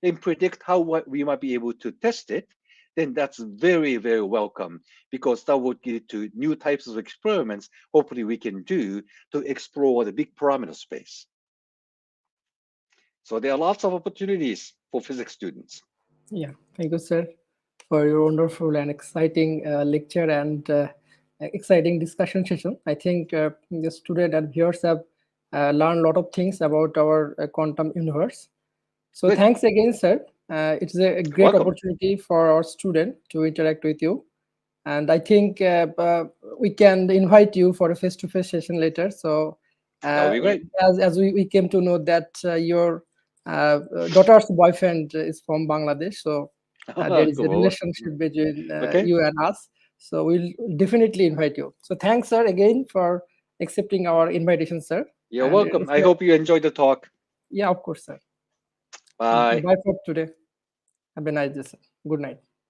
and predict how we might be able to test it, then that's very, very welcome, because that would lead to new types of experiments, hopefully we can do to explore the big parameter space. So there are lots of opportunities for physics students. Yeah, thank you, sir, for your wonderful and exciting lecture and exciting discussion session. I think the student and viewers have learned a lot of things about our quantum universe. So Good. thanks again, sir. It's a great Welcome. opportunity for our student to interact with you. And I think we can invite you for a face-to-face session later. So That would be great. as we came to know that your daughter's boyfriend is from Bangladesh, so there is a Cool. relationship between Okay. you and us. So we'll definitely invite you. So thanks, sir, again for accepting our invitation, sir. You're And welcome. I hope you enjoyed the talk. yeah, of course, sir. Bye. Bye for today. Have a nice day, sir. Good night.